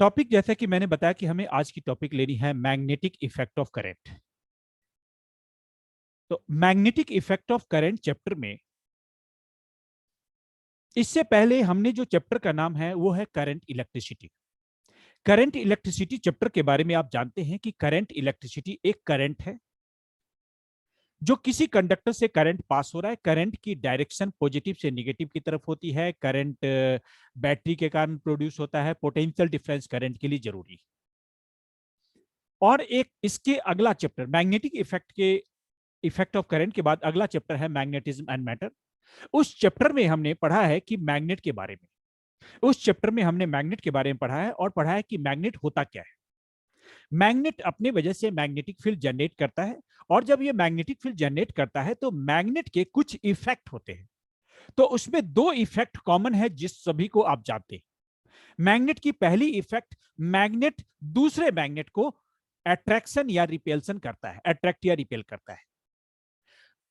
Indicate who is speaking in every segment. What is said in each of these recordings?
Speaker 1: Topic जैसा कि मैंने बताया कि हमें आज की टॉपिक लेनी है मैग्नेटिक इफेक्ट ऑफ करंट। तो magnetic effect of current chapter में इससे पहले हमने जो चैप्टर का नाम है वो है current electricity. Current electricity chapter के बारे में आप जानते हैं कि करंट इलेक्ट्रिसिटी एक करंट है जो किसी कंडक्टर से करंट पास हो रहा है। करंट की डायरेक्शन पॉजिटिव से नेगेटिव की तरफ होती है। करंट बैटरी के कारण प्रोड्यूस होता है। पोटेंशियल डिफरेंस करंट के लिए जरूरी है। और एक इसके अगला chapter magnetic effect of current के बाद अगला चैप्टर है मैग्नेटिज्म एंड मैटर। उस चैप्टर में हमने पढ़ा है कि मैग्नेट के बारे में उस चैप्टर में हमने मैग्नेट के बारे में पढ़ा है और पढ़ा है कि मैग्नेट होता क्या है। मैग्नेट अपने वजह से मैग्नेटिक फील्ड जनरेट करता है और जब ये मैग्नेटिक फील्ड जनरेट करता है तो मैग्नेट के कुछ इफेक्ट होते हैं। तो उसमें दो इफेक्ट कॉमन है जिस सभी को आप जानते हैं। मैग्नेट की पहली इफेक्ट, मैग्नेट दूसरे मैग्नेट को अट्रैक्शन या रिपेल्सन करता है, अट्रैक्ट या रिपेल करता है।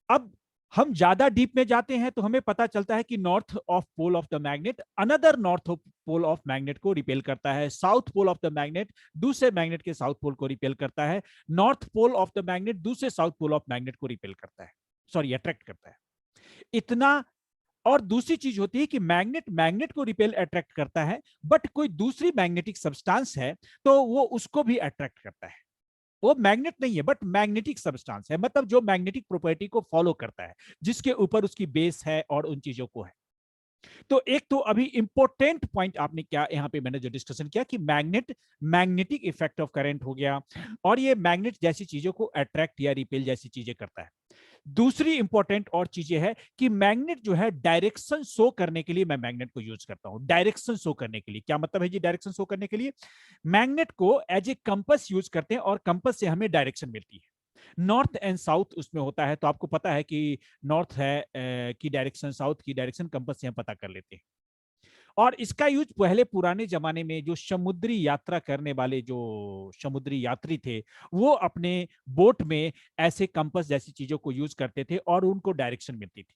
Speaker 1: अब हम ज्यादा डीप में जाते हैं तो हमें पता चलता है कि north of pole of the magnet another north pole of magnet को रिपेल करता है। South pole of the magnet दूसरे मैग्नेट के साउथ पोल को रिपेल करता है। North pole of the magnet दूसरे साउथ पोल ऑफ मैग्नेट को रिपेल करता है, सॉरी अट्रैक्ट करता है। इतना। और दूसरी चीज होती है कि मैग्नेट मैग्नेट को रिपेल अट्रैक्ट करता है, बट कोई दूसरी मैग्नेटिक सब्सटेंस है तो वो उसको भी अट्रैक्ट करता है। वो मैग्नेट नहीं है बट मैग्नेटिक सब्सटेंस है, मतलब जो मैग्नेटिक प्रॉपर्टी को फॉलो करता है, जिसके ऊपर उसकी बेस है और उन चीजों को है। तो एक तो अभी इंपॉर्टेंट पॉइंट आपने क्या यहां पे मैंने जो डिस्कशन किया कि मैग्नेटिक इफेक्ट ऑफ करंट हो गया और ये मैग्नेट जैसी चीजों को अट्रैक्ट या रिपेल जैसी चीजें करता है। दूसरी इंपॉर्टेंट और चीजें है कि मैग्नेट जो है डायरेक्शन शो करने के लिए मैं मैग्नेट को यूज करता हूं। डायरेक्शन शो करने के लिए क्या मतलब है जी? डायरेक्शन शो करने के लिए मैग्नेट को एज ए कंपास यूज करते हैं और कंपास से हमें डायरेक्शन मिलती है। नॉर्थ एंड साउथ उसमें होता है, तो आपको पता है कि नॉर्थ है की डायरेक्शन, साउथ की डायरेक्शन कंपास से हम पता कर लेते हैं। और इसका यूज पहले पुराने जमाने में जो समुद्री यात्रा करने वाले जो समुद्री यात्री थे वो अपने बोट में ऐसे कंपास जैसी चीजों को यूज करते थे और उनको डायरेक्शन मिलती थी।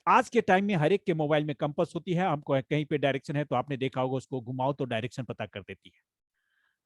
Speaker 1: आज के टाइम में हर एक के मोबाइल में कंपास होती है, हमको कहीं पे डायरेक्शन है तो आपने देखा होगा उसको घुमाओ तो डायरेक्शन पता कर देती है।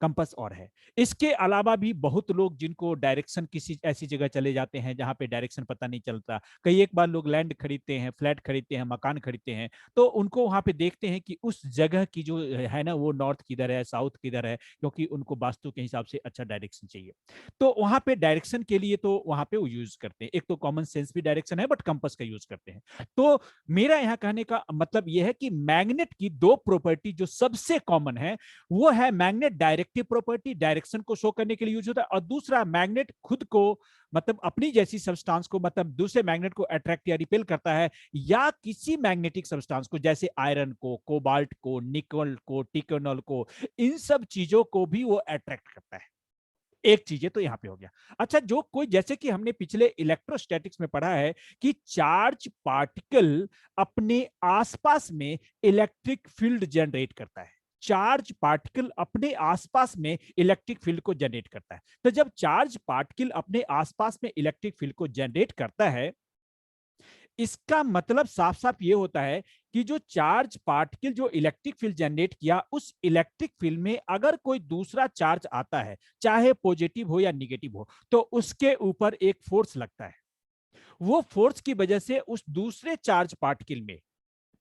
Speaker 1: कंपास और है। इसके अलावा भी बहुत लोग जिनको डायरेक्शन किसी ऐसी जगह चले जाते हैं जहां पे डायरेक्शन पता नहीं चलता। कई एक बार लोग लैंड खरीदते हैं, फ्लैट खरीदते हैं, मकान खरीदते हैं, तो उनको वहां पे देखते हैं कि उस जगह की जो है ना वो नॉर्थ किधर है, साउथ किधर है, क्योंकि उनको वास्तु के हिसाब से अच्छा डायरेक्शन चाहिए। तो वहां पे डायरेक्शन के लिए तो वहां पे वो यूज करते हैं। एक तो कॉमन सेंस भी डायरेक्शन है बट कंपास का यूज करते हैं। तो मेरा यहाँ कहने का मतलब यह है कि मैग्नेट की दो प्रॉपर्टी जो सबसे कॉमन है वो है मैग्नेट डायरेक्टिव प्रॉपर्टी, डायरेक्शन को शो करने के लिए यूज होता है, और दूसरा मैग्नेट खुद को मतलब अपनी जैसी सब्सटेंस को मतलब दूसरे मैग्नेट को अट्रैक्ट या रिपेल करता है, या किसी मैग्नेटिक सब्सटेंस को जैसे आयरन को, कोबाल्ट को, निकल को, टिकनल को, इन सब चीजों को भी वो अट्रैक्ट करता है। एक चीज तो यहां पे हो गया। अच्छा, जो कोई जैसे कि हमने पिछले इलेक्ट्रोस्टैटिक्स में पढ़ा है कि चार्ज पार्टिकल अपने आसपास में इलेक्ट्रिक फील्ड जनरेट करता है। चार्ज पार्टिकल अपने आसपास में इलेक्ट्रिक फील्ड को जनरेट करता है। तो जब चार्ज पार्टिकल अपने आसपास में इलेक्ट्रिक फील्ड को जनरेट करता है, इसका मतलब साफ साफ ये होता है कि जो चार्ज पार्टिकल जो इलेक्ट्रिक फील्ड जनरेट किया, उस इलेक्ट्रिक फील्ड में अगर कोई दूसरा चार्ज आता है, चाहे पॉजिटिव हो या निगेटिव हो, तो उसके ऊपर एक फोर्स लगता है। वो फोर्स की वजह से उस दूसरे चार्ज पार्टिकल में,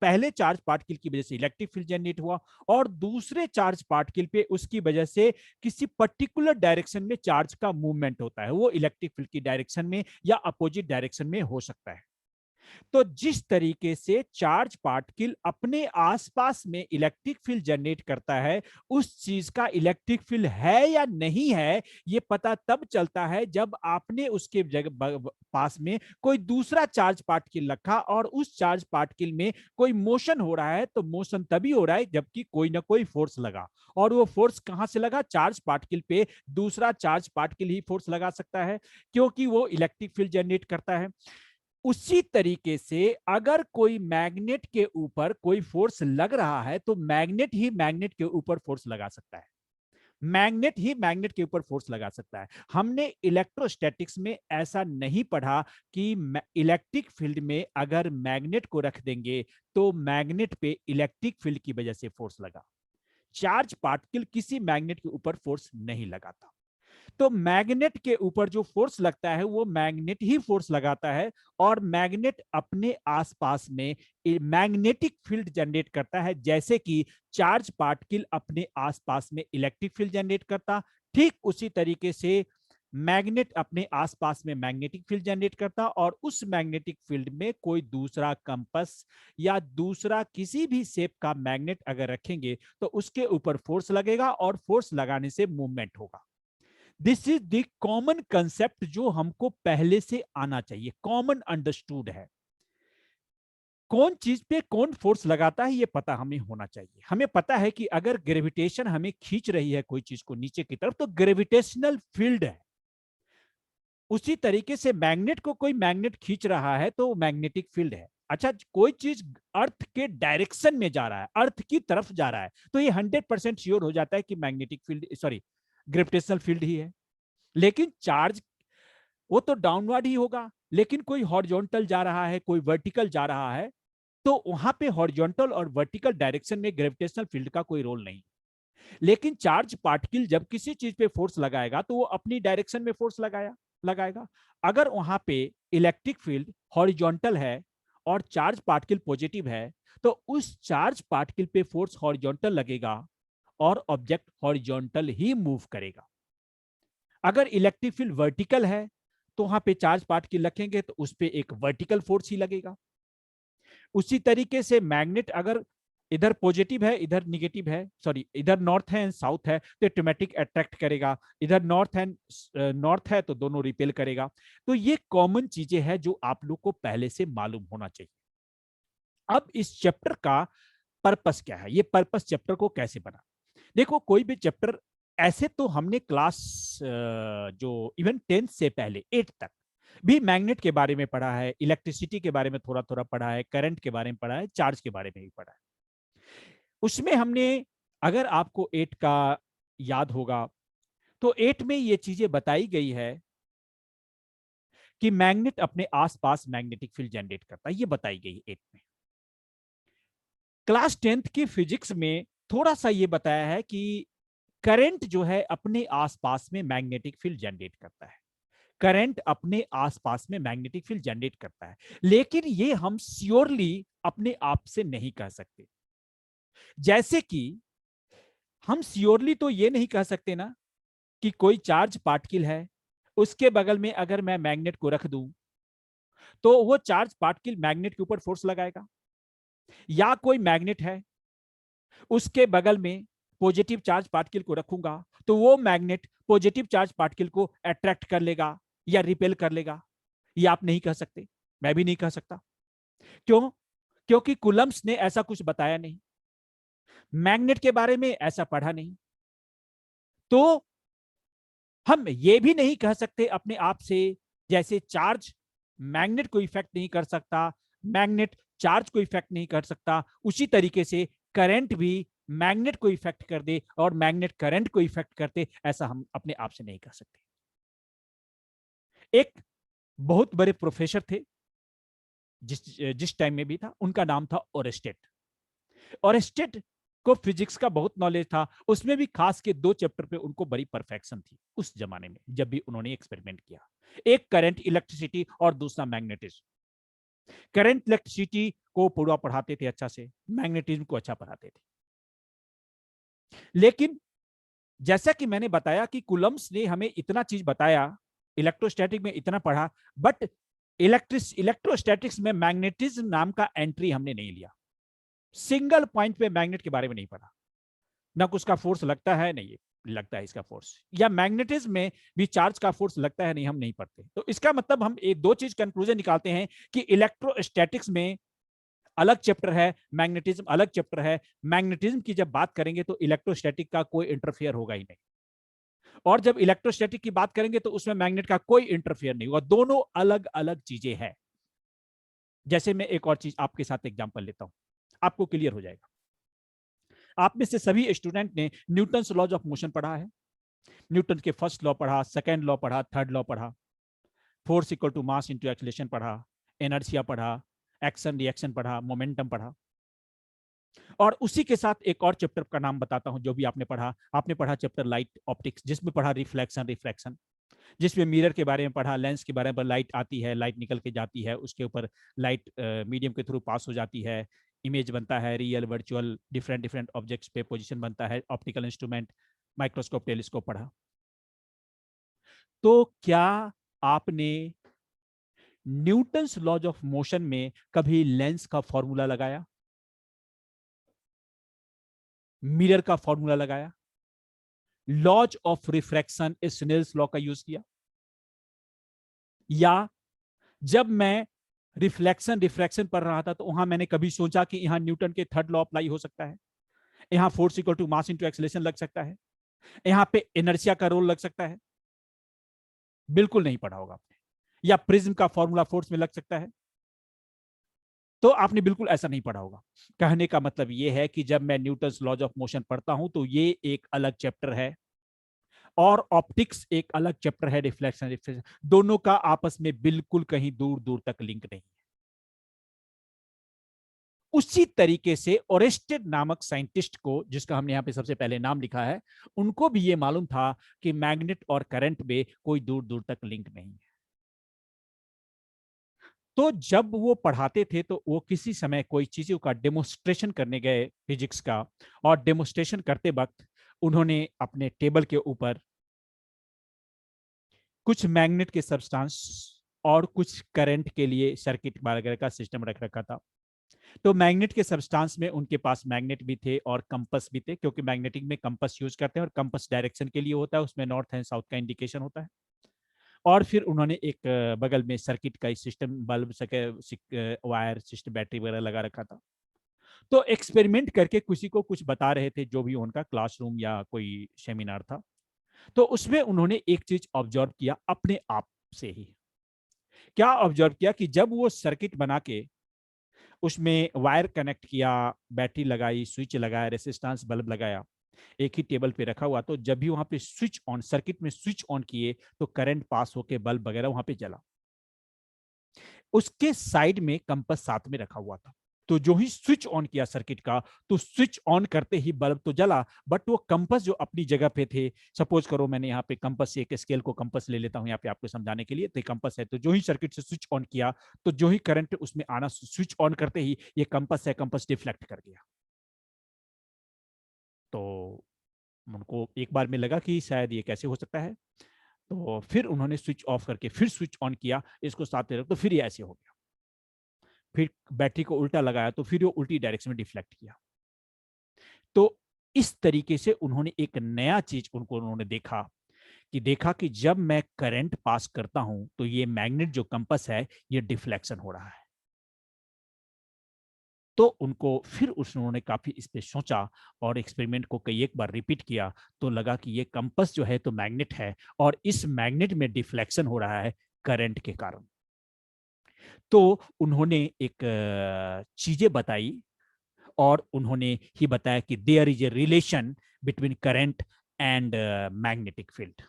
Speaker 1: पहले चार्ज पार्टिकल की वजह से इलेक्ट्रिक फील्ड जनरेट हुआ और दूसरे चार्ज पार्टिकल पे उसकी वजह से किसी पर्टिकुलर डायरेक्शन में चार्ज का मूवमेंट होता है। वो इलेक्ट्रिक फील्ड की डायरेक्शन में या अपोजिट डायरेक्शन में हो सकता है। तो जिस तरीके से चार्ज पार्टिकल अपने आसपास में इलेक्ट्रिक फील्ड जनरेट करता है, उस चीज का इलेक्ट्रिक फील्ड है या नहीं है ये पता तब चलता है जब आपने उसके पास में कोई दूसरा चार्ज पार्टिकल रखा और उस चार्ज पार्टिकल में कोई मोशन हो रहा है। तो मोशन तभी हो रहा है जबकि कोई ना कोई फोर्स लगा, और वो फोर्स कहां से लगा? चार्ज पार्टिकल पे दूसरा चार्ज पार्टिकल ही फोर्स लगा सकता है, क्योंकि वो इलेक्ट्रिक फील्ड जनरेट करता है। उसी तरीके से अगर कोई मैग्नेट के ऊपर कोई फोर्स लग रहा है तो मैग्नेट ही मैग्नेट के ऊपर फोर्स लगा सकता है। मैग्नेट ही मैग्नेट के ऊपर फोर्स लगा सकता है। हमने इलेक्ट्रोस्टैटिक्स में ऐसा नहीं पढ़ा कि इलेक्ट्रिक फील्ड में अगर मैग्नेट को रख देंगे तो मैग्नेट पे इलेक्ट्रिक फील्ड की वजह से फोर्स लगा। चार्ज पार्टिकल किसी मैग्नेट के ऊपर फोर्स नहीं लगाता। तो मैग्नेट के ऊपर जो फोर्स लगता है वो मैग्नेट ही फोर्स लगाता है, और मैग्नेट अपने आसपास में मैग्नेटिक फील्ड जनरेट करता है, जैसे कि चार्ज पार्टिकल अपने आसपास में इलेक्ट्रिक फील्ड जनरेट करता, ठीक उसी तरीके से मैग्नेट अपने आसपास में मैग्नेटिक फील्ड जनरेट करता, और उस मैग्नेटिक फील्ड में कोई दूसरा कंपास या दूसरा किसी भी शेप का मैग्नेट अगर रखेंगे तो उसके ऊपर फोर्स लगेगा, और फोर्स लगाने से मूवमेंट होगा। This is the common concept जो हमको पहले से आना चाहिए, कॉमन अंडरस्टूड है। कौन चीज पे कौन फोर्स लगाता है ये पता हमें होना चाहिए। हमें पता है कि अगर ग्रेविटेशन हमें खींच रही है कोई चीज को नीचे की तरफ तो ग्रेविटेशनल फील्ड है। उसी तरीके से मैग्नेट को कोई मैग्नेट खींच रहा है तो मैग्नेटिक फील्ड है। अच्छा, कोई चीज अर्थ के डायरेक्शन में जा रहा है, अर्थ की तरफ जा रहा है, तो ये 100% श्योर हो जाता है कि magnetic field, sorry, gravitational field ही है। लेकिन चार्ज वो तो डाउनवर्ड ही होगा, लेकिन कोई हॉरिजॉन्टल जा रहा है, कोई वर्टिकल जा रहा है, तो वहां पे हॉरिजॉन्टल और वर्टिकल डायरेक्शन में ग्रेविटेशनल फील्ड का कोई रोल नहीं। लेकिन चार्ज पार्टिकल जब किसी चीज पे फोर्स लगाएगा तो वो अपनी डायरेक्शन में फोर्स लगाएगा। अगर वहां पे इलेक्ट्रिक फील्ड हॉरिजॉन्टल है और चार्ज पार्टिकल पॉजिटिव है, तो उस चार्ज पार्टिकल पे फोर्स हॉरिजॉन्टल लगेगा और ऑब्जेक्ट हॉरिजॉन्टल ही मूव करेगा। अगर इलेक्ट्रिक फील्ड वर्टिकल है तो वहां पे चार्ज पार्टिकल रखेंगे तो उस पर एक वर्टिकल फोर्स ही लगेगा। उसी तरीके से मैग्नेट अगर इधर पॉजिटिव है इधर निगेटिव है, सॉरी इधर नॉर्थ है एंड साउथ है तो ऑटोमेटिक अट्रैक्ट करेगा, इधर नॉर्थ है तो दोनों रिपेल करेगा। तो ये कॉमन चीजें हैं जो आप लोग को पहले से मालूम होना चाहिए। अब इस चैप्टर का पर्पस क्या है, ये पर्पस चैप्टर को कैसे बना। देखो, कोई भी चैप्टर ऐसे तो हमने क्लास जो इवन 10th से पहले 8th तक भी मैग्नेट के बारे में पढ़ा है, इलेक्ट्रिसिटी के बारे में थोड़ा थोड़ा पढ़ा है, करंट के बारे में पढ़ा है, चार्ज के बारे में भी पढ़ा है। उसमें हमने, अगर आपको 8 का याद होगा तो 8 में ये चीजें बताई गई है कि मैग्नेट अपने आसपास मैग्नेटिक फील्ड जनरेट करता है, ये बताई गई 8 में। क्लास 10th की फिजिक्स में थोड़ा सा ये बताया है कि करंट जो है अपने आसपास में मैग्नेटिक फील्ड जनरेट करता है, करंट अपने आसपास में मैग्नेटिक फील्ड जनरेट करता है, लेकिन ये हम श्योरली अपने आप से नहीं कह सकते। जैसे कि हम श्योरली तो ये नहीं कह सकते ना कि कोई चार्ज पार्टिकल है, उसके बगल में अगर मैं मैग्नेट को रख दूं तो वो चार्ज पार्टिकल मैग्नेट के ऊपर फोर्स लगाएगा, या कोई मैग्नेट है उसके बगल में पॉजिटिव चार्ज पार्टिकल को रखूंगा तो वो मैग्नेट पॉजिटिव चार्ज पार्टिकल को अट्रैक्ट कर लेगा या रिपेल कर लेगा। ये आप नहीं कह सकते, मैं भी नहीं कह सकता। क्यों? क्योंकि कूलम्ब्स ने ऐसा कुछ बताया नहीं, मैग्नेट के बारे में ऐसा पढ़ा नहीं। तो हम ये भी नहीं कह सकते अपने आप से, जैसे चार्ज मैग्नेट को इफेक्ट नहीं कर सकता, मैग्नेट चार्ज को इफेक्ट नहीं कर सकता, उसी तरीके से करंट भी मैग्नेट को इफेक्ट कर दे और मैग्नेट करंट को इफेक्ट करते, ऐसा हम अपने आप से नहीं कह सकते। एक बहुत बड़े प्रोफेसर थे जिस जिस टाइम में भी था, उनका नाम था ओरेस्टेड। ओरेस्टेड को फिजिक्स का बहुत नॉलेज था, उसमें भी खास के 2 चैप्टर पे उनको बड़ी परफेक्शन थी उस जमाने में जब भी उन्होंने एक्सपेरिमेंट किया। एक करंट इलेक्ट्रिसिटी और दूसरा मैग्नेटिज्म। करंट इलेक्ट्रिसिटी को पूरा पढ़ाते थे अच्छा से, मैग्नेटिज्म को अच्छा पढ़ाते थे। लेकिन जैसा कि मैंने बताया कि कूलम्ब्स ने हमें इतना चीज बताया, इलेक्ट्रोस्टैटिक में इतना पढ़ा, बट इलेक्ट्रोस्टैटिक्स में मैग्नेटिज्म नाम का एंट्री हमने नहीं लिया। सिंगल पॉइंट पे मैग्नेट के बारे में नहीं पढ़ा, ना कुछ का फोर्स लगता है नहीं लगता है इसका फोर्स, या मैग्नेटिज्म में भी चार्ज का फोर्स लगता है नहीं, हम नहीं पढ़ते। तो इसका मतलब हम एक 2 चीज कंक्लूजन निकालते हैं कि इलेक्ट्रोस्टैटिक्स में अलग चैप्टर है, मैग्नेटिज्म अलग चैप्टर है। मैग्नेटिज्म की जब बात करेंगे तो इलेक्ट्रोस्टैटिक का कोई इंटरफेयर होगा ही नहीं, और जब इलेक्ट्रोस्टैटिक की बात करेंगे तो उसमें मैग्नेट का कोई इंटरफेयर नहीं होगा। दोनों अलग अलग चीजें हैं। जैसे मैं एक और चीज आपके साथ एग्जांपल लेता हूं, आपको क्लियर हो जाएगा। आप में से सभी स्टूडेंट ने न्यूटन्स लॉज ऑफ मोशन पढ़ा है। न्यूटन के फर्स्ट लॉ पढ़ा, सेकेंड लॉ पढ़ा, थर्ड लॉ पढ़ा, force equal to mass into acceleration पढ़ा, एनर्जिया पढ़ा, एक्शन रिएक्शन पढ़ा, मोमेंटम पढ़ा। और उसी के साथ एक और चैप्टर का नाम बताता हूं जो भी आपने पढ़ा चैप्टर लाइट ऑप्टिक्स, जिसमें पढ़ा रिफ्लेक्शन रिफ्रैक्शन, जिसमें मिरर के बारे में पढ़ा, लेंस के बारे में, लाइट आती है, लाइट निकल के जाती है, उसके ऊपर लाइट मीडियम के थ्रू पास हो जाती है, इमेज बनता है, real virtual different different objects पे पोजीशन बनता है, ऑप्टिकल इंस्ट्रूमेंट, माइक्रोस्कोप, टेलीस्कोप पढ़ा। तो क्या आपने न्यूटन्स लॉज ऑफ मोशन में कभी लेंस का फॉर्मूला लगाया, मिरर का फॉर्मूला लगाया, laws of refraction Snell's law का यूज किया? या जब मैं रिफ्लेक्शन रिफ्रैक्शन पढ़ रहा था तो वहां मैंने कभी सोचा कि यहां न्यूटन के थर्ड लॉ अप्लाई हो सकता है, यहां force equal to mass into acceleration लग सकता है, यहां पे इनर्शिया का रोल लग सकता है? बिल्कुल नहीं पढ़ा होगा आपने। या प्रिज्म का फॉर्मूला फोर्स में लग सकता है? तो आपने बिल्कुल ऐसा नहीं पढ़ा होगा। कहने का मतलब यह है कि जब मैं न्यूटन्स लॉज ऑफ मोशन पढ़ता हूं तो ये एक अलग चैप्टर है और ऑप्टिक्स एक अलग चैप्टर है, रिफ्लेक्शन रिफ्लेक्शन, दोनों का आपस में बिल्कुल कहीं दूर दूर तक लिंक नहीं। उसी तरीके से ओरेस्टेड नामक साइंटिस्ट को, जिसका हमने यहां पे सबसे पहले नाम लिखा है, उनको भी यह मालूम था कि मैग्नेट और करंट में कोई दूर दूर तक लिंक नहीं है। तो जब वो पढ़ाते थे तो वो किसी समय कोई चीजों का डेमोस्ट्रेशन करने गए फिजिक्स का, और डेमोस्ट्रेशन करते वक्त उन्होंने अपने टेबल के ऊपर कुछ मैग्नेट के सब्सटेंस और कुछ करंट के लिए सर्किट वगैरह का सिस्टम रख रखा था। तो मैग्नेट के सब्सटेंस में उनके पास मैग्नेट भी थे और कंपस भी थे, क्योंकि मैग्नेटिक में कंपस यूज करते हैं और कंपस डायरेक्शन के लिए होता है, उसमें नॉर्थ एंड साउथ का इंडिकेशन होता है। और फिर उन्होंने एक बगल में सर्किट का सिस्टम, बल्ब सके वायर सिस्टम, बैटरी वगैरह लगा रखा था। तो एक्सपेरिमेंट करके किसी को कुछ बता रहे थे, जो भी उनका क्लासरूम या कोई सेमिनार था। तो उसमें उन्होंने एक चीज ऑब्जर्व किया अपने आप से ही। क्या ऑब्जर्व किया कि जब वो सर्किट बना के उसमें वायर कनेक्ट किया, बैटरी लगाई, स्विच लगाया, रेसिस्टेंस बल्ब लगाया, एक ही टेबल पे रखा हुआ, तो जब भी वहां पे स्विच ऑन, सर्किट में स्विच ऑन किए तो करंट पास होके बल्ब वगैरह वहां पे जला। उसके साइड में कंपास साथ में रखा हुआ था। तो जो ही स्विच ऑन किया सर्किट का, तो स्विच ऑन करते ही बल्ब तो जला, बट वो कंपास जो अपनी जगह पे थे, सपोज करो मैंने यहाँ पे कंपास से एक स्केल को कंपास ले लेता हूँ यहाँ पे आपको समझाने के लिए, तो कंपास है, तो जो ही सर्किट से स्विच ऑन किया, तो जो ही करंट उसमें आना, स्विच ऑन करते ही ये कंपास है, कंपास डिफ्लेक्ट कर गया। तो उनको एक बार में लगा कि शायद ये कैसे हो सकता है, तो फिर उन्होंने स्विच ऑफ करके फिर स्विच ऑन किया, इसको साथ में रख, तो फिर ये ऐसे हो गया। फिर बैटरी को उल्टा लगाया तो फिर वो उल्टी डायरेक्शन में डिफ्लेक्ट किया। तो इस तरीके से उन्होंने एक नया चीज उन्होंने देखा कि जब मैं करंट पास करता हूं तो ये मैग्नेट जो कंपास है ये डिफ्लेक्शन हो रहा है। तो उनको फिर उन्होंने काफी इस पे सोचा और एक्सपेरिमेंट को कई एक बार रिपीट किया, तो लगा कि ये कंपास जो है तो मैग्नेट है और इस मैग्नेट में डिफ्लेक्शन हो रहा है करंट के कारण। तो उन्होंने एक चीजें बताई और उन्होंने ही बताया कि there is a relation between current and magnetic field,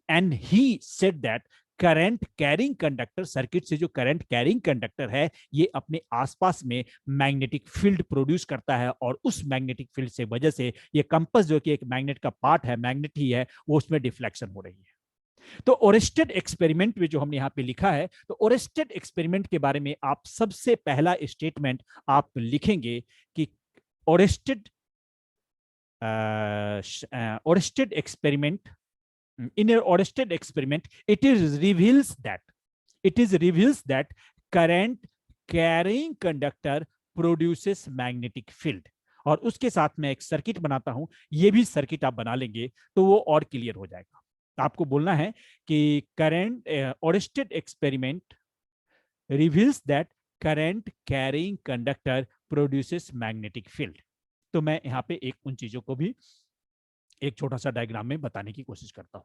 Speaker 1: and he said that current carrying conductor, circuit से जो करंट कैरिंग कंडक्टर है ये अपने आसपास में मैग्नेटिक फील्ड प्रोड्यूस करता है, और उस मैग्नेटिक फील्ड से वजह से ये कंपास जो कि एक मैग्नेट का पार्ट है, मैग्नेट ही है, वो उसमें डिफ्लेक्शन हो रही है। तो ओरेस्टेड एक्सपेरिमेंट में जो हमने यहाँ पे लिखा है, तो ओरेस्टेड एक्सपेरिमेंट के बारे में आप सबसे पहला स्टेटमेंट आप लिखेंगे कि Oersted Oersted experiment, in an Oersted experiment, it is reveals that current carrying conductor produces magnetic field। और उसके साथ में एक सर्किट बनाता हूं, ये भी सर्किट आप बना लेंगे तो वो और क्लियर हो जाएगा। आपको बोलना है कि current Oersted experiment reveals that current carrying conductor produces magnetic field. तो मैं यहाँ पे एक उन चीजों को भी एक छोटा सा डायग्राम में बताने की कोशिश करता हूं।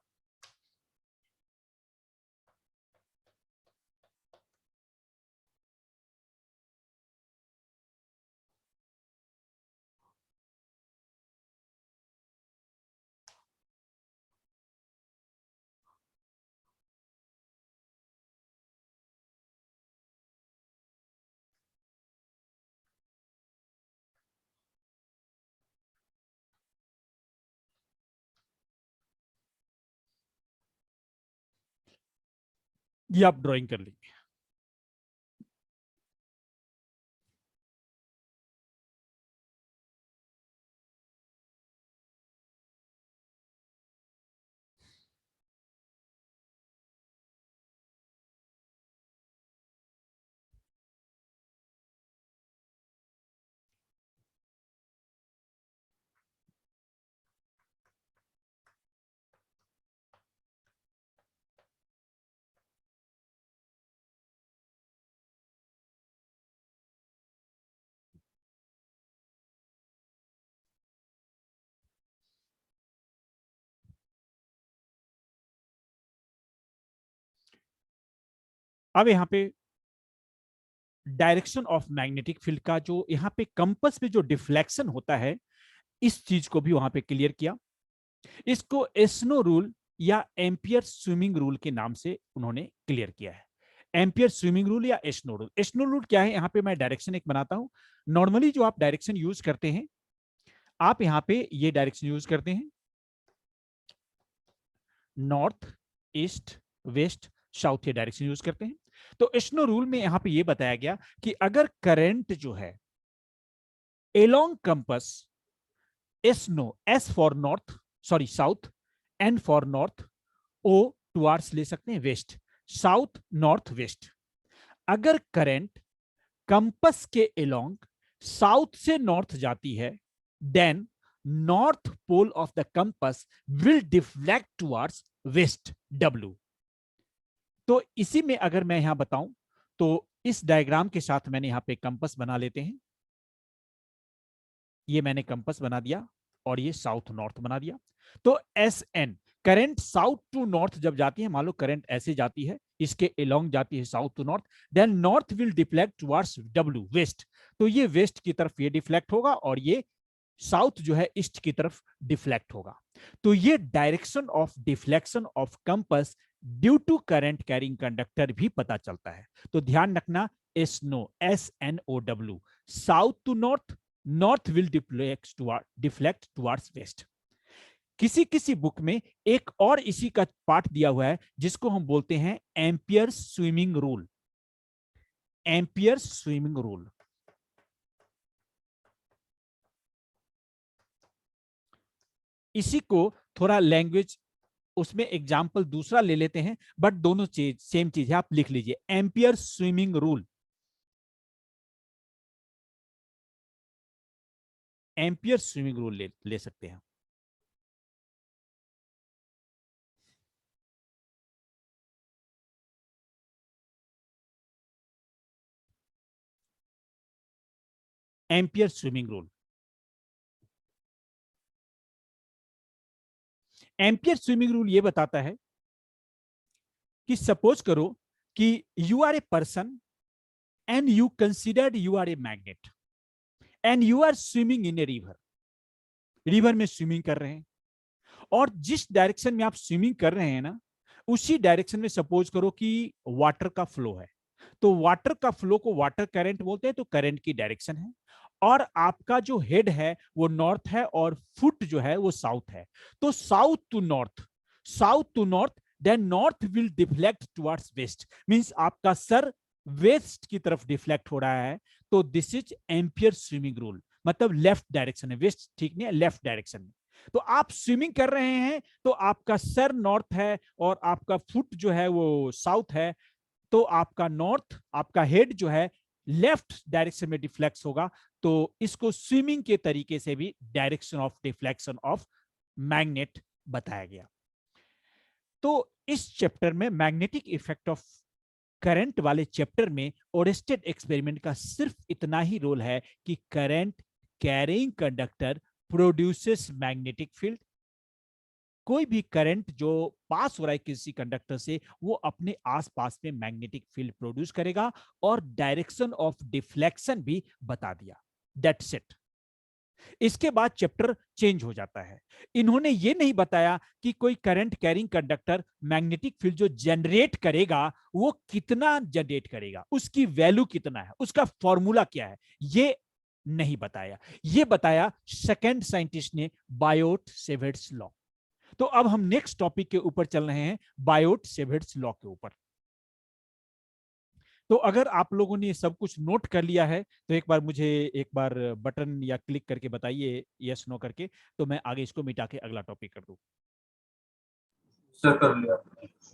Speaker 1: ये आप ड्राइंग कर लीजिए। अब यहाँ पे डायरेक्शन ऑफ मैग्नेटिक फील्ड का जो यहाँ पे कंपस में जो डिफ्लेक्शन होता है, इस चीज को भी वहां पे क्लियर किया। इसको एस्नो रूल या एम्पियर स्विमिंग रूल के नाम से उन्होंने क्लियर किया है। एम्पियर स्विमिंग रूल या एस्नो रूल। एस्नो रूल क्या है, यहाँ पे मैं डायरेक्शन एक बनाता हूं। नॉर्मली जो आप डायरेक्शन यूज करते हैं, आप यहाँ पे ये डायरेक्शन यूज करते हैं, नॉर्थ, ईस्ट, वेस्ट, साउथ, ये डायरेक्शन यूज करते हैं। तो एस्नो रूल में यहाँ पे ये बताया गया कि अगर करंट जो है along compass, snow, S for north, sorry south, N for north, O towards ले सकते हैं वेस्ट, साउथ, नॉर्थ, वेस्ट। अगर करंट कंपस के एलोंग साउथ से नॉर्थ जाती है, then north pole of the compass will deflect towards west, W. तो इसी में अगर मैं यहां बताऊं तो इस डायग्राम के साथ मैंने यहां पे कंपस बना लेते हैं। ये मैंने कंपस बना दिया और ये साउथ नॉर्थ बना दिया। तो S N, current south to north जब जाती है, मान लो करंट ऐसे जाती है, इसके अलोंग जाती है south to north, then north will deflect towards W, west. तो ये वेस्ट की तरफ ये डिफ्लेक्ट होगा और ये साउथ जो है ईस्ट की तरफ डिफ्लेक्ट होगा। तो ये direction of deflection of compass due to current carrying conductor भी पता चलता है। तो ध्यान रखना, snow, S N O W, south to north, north will deflect towards west. किसी किसी बुक में एक और इसी का पार्ट दिया हुआ है जिसको हम बोलते हैं Ampere swimming rule. Ampere swimming rule, इसी को थोड़ा लैंग्वेज उसमें एग्जाम्पल दूसरा ले लेते हैं, बट दोनों चीज सेम चीज है, आप लिख लीजिए Ampere swimming rule. Ampere swimming rule ले सकते हैं। Ampere swimming rule, Ampere swimming rule ये बताता है कि सपोज करो कि you are a person and you considered you are a magnet and you are swimming in a river. River में स्विमिंग कर रहे हैं और जिस डायरेक्शन में आप स्विमिंग कर रहे हैं ना, उसी डायरेक्शन में सपोज करो कि वाटर का फ्लो है। तो वाटर का फ्लो को वाटर करंट बोलते हैं, तो करंट की डायरेक्शन है। और आपका जो हेड है वो नॉर्थ है और फुट जो है वो साउथ है। तो south to north, south to north, then north will deflect towards west, means आपका सर वेस्ट की तरफ डिफ्लेक्ट हो रहा है। तो this is Ampere swimming rule, मतलब लेफ्ट डायरेक्शन है, वेस्ट ठीक नहीं है, लेफ्ट डायरेक्शन में। तो आप स्विमिंग कर रहे हैं तो आपका सर नॉर्थ है और आपका फुट जो है वो साउथ है। तो आपका नॉर्थ, आपका हेड जो है लेफ्ट डायरेक्शन में डिफ्लेक्स होगा। तो इसको स्विमिंग के तरीके से भी direction of deflection of magnet बताया गया। तो इस चैप्टर में मैग्नेटिक इफेक्ट ऑफ करंट वाले चैप्टर में ओरेस्टेड एक्सपेरिमेंट का सिर्फ इतना ही रोल है कि current carrying conductor produces magnetic field. कोई भी करंट जो पास हो रहा है किसी कंडक्टर से, वो अपने आसपास में मैग्नेटिक फील्ड प्रोड्यूस करेगा और डायरेक्शन ऑफ डिफ्लेक्शन भी बता दिया। That's it. इसके बाद चैप्टर चेंज हो जाता है। इन्होंने ये नहीं बताया कि कोई current carrying conductor magnetic field जो जनरेट करेगा वो कितना जनरेट करेगा, उसकी वैल्यू कितना है, उसका फॉर्मूला क्या है, ये नहीं बताया। ये बताया सेकंड साइंटिस्ट ने, बायोट सेवर्ट्स लॉ। तो अब हम नेक्स्ट टॉपिक के ऊपर चल रहे हैं, बायोट सेवर्ट्स लॉ के ऊपर। तो अगर आप लोगों ने सब कुछ नोट कर लिया है तो एक बार मुझे एक बार बटन या क्लिक करके बताइए यस नो करके, तो मैं आगे इसको मिटा के अगला टॉपिक कर दूं।
Speaker 2: सर कर लिया।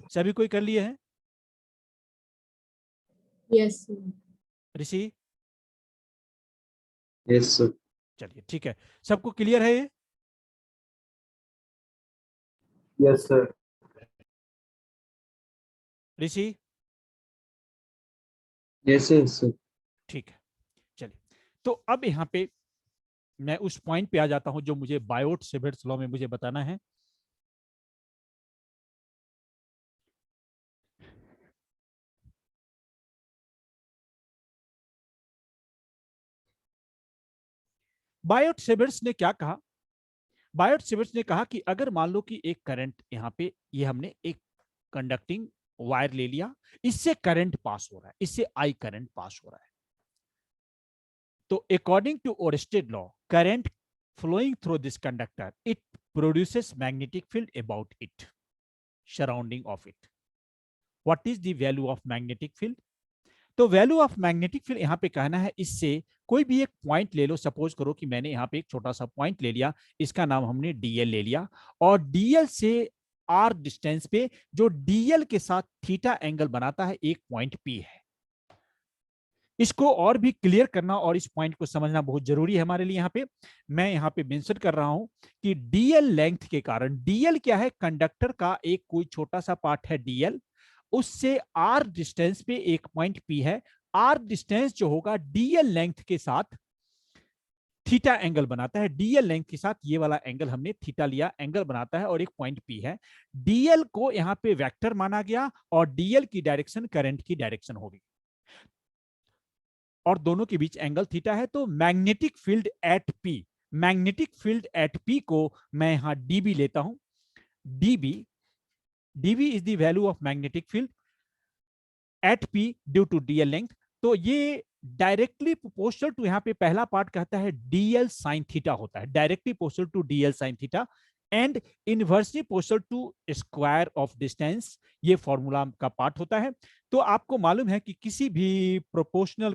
Speaker 1: सभी कोई कर लिए हैं?
Speaker 3: यस
Speaker 1: ऋषि?
Speaker 2: Yes sir.
Speaker 1: चलिए ठीक है, सबको क्लियर है ये?
Speaker 2: Yes sir.
Speaker 1: Rishi?
Speaker 2: Yes yes sir.
Speaker 1: ठीक है, चलिए। तो अब यहाँ पे मैं उस पॉइंट पे आ जाता हूं जो मुझे बायोट-सेवर्ट्स लॉ में मुझे बताना है। बायोट-सेवर्ट्स ने क्या कहा? बायोट-सेवर्ट्स ने कहा कि अगर मान लो कि एक करंट यहाँ पे, ये हमने एक कंडक्टिंग वायर ले लिया, इससे करंट पास हो रहा है, इससे आई करंट पास हो रहा है। तो according to Oersted law, current flowing through this conductor, it produces magnetic field about it, surrounding of it. What is the value of magnetic field? तो वैल्यू ऑफ मैग्नेटिक फील्ड यहाँ पे कहना है, इससे कोई भी एक पॉइंट ले लो, सपोज करो कि मैंने यहाँ पे एक छोटा सा पॉइंट ले लिया, इसका नाम हमने डीएल ले लिया, और डीएल से आर डिस्टेंस पे जो डीएल के साथ थीटा एंगल बनाता है एक पॉइंट पी है। इसको और भी क्लियर करना और इस पॉइंट को समझना बहुत जरूरी है हमारे लिए। यहाँ पे मैं यहाँ पे मेंशन कर रहा हूं कि डीएल लेंथ के कारण, डीएल क्या है, कंडक्टर का एक कोई छोटा सा पार्ट है डीएल, उससे आर डिस्टेंस पे एक पॉइंट पी है। आर डिस्टेंस जो होगा डीएल लेंथ के साथ थीटा एंगल बनाता है, डीएल लेंथ के साथ ये वाला एंगल हमने थीटा लिया, एंगल बनाता है और एक पॉइंट पी है। डीएल को यहाँ पे वेक्टर माना गया और डीएल की डायरेक्शन करंट की डायरेक्शन होगी और दोनों के बीच एंगल थीटा है। तो magnetic field at P, magnetic field at P को मैं यहां डीबी लेता हूं। DB, dB is the value of magnetic field at P due to dl length. तो ये डायरेक्टली प्रोपोर्शनल टू, यहाँ पे पहला पार्ट कहता है डीएल साइन थीटा होता है, directly proportional to dl sine theta, and inversely proportional to square of distance, ये फॉर्मूला का पार्ट होता है। तो आपको मालूम है कि किसी भी प्रोपोर्शनल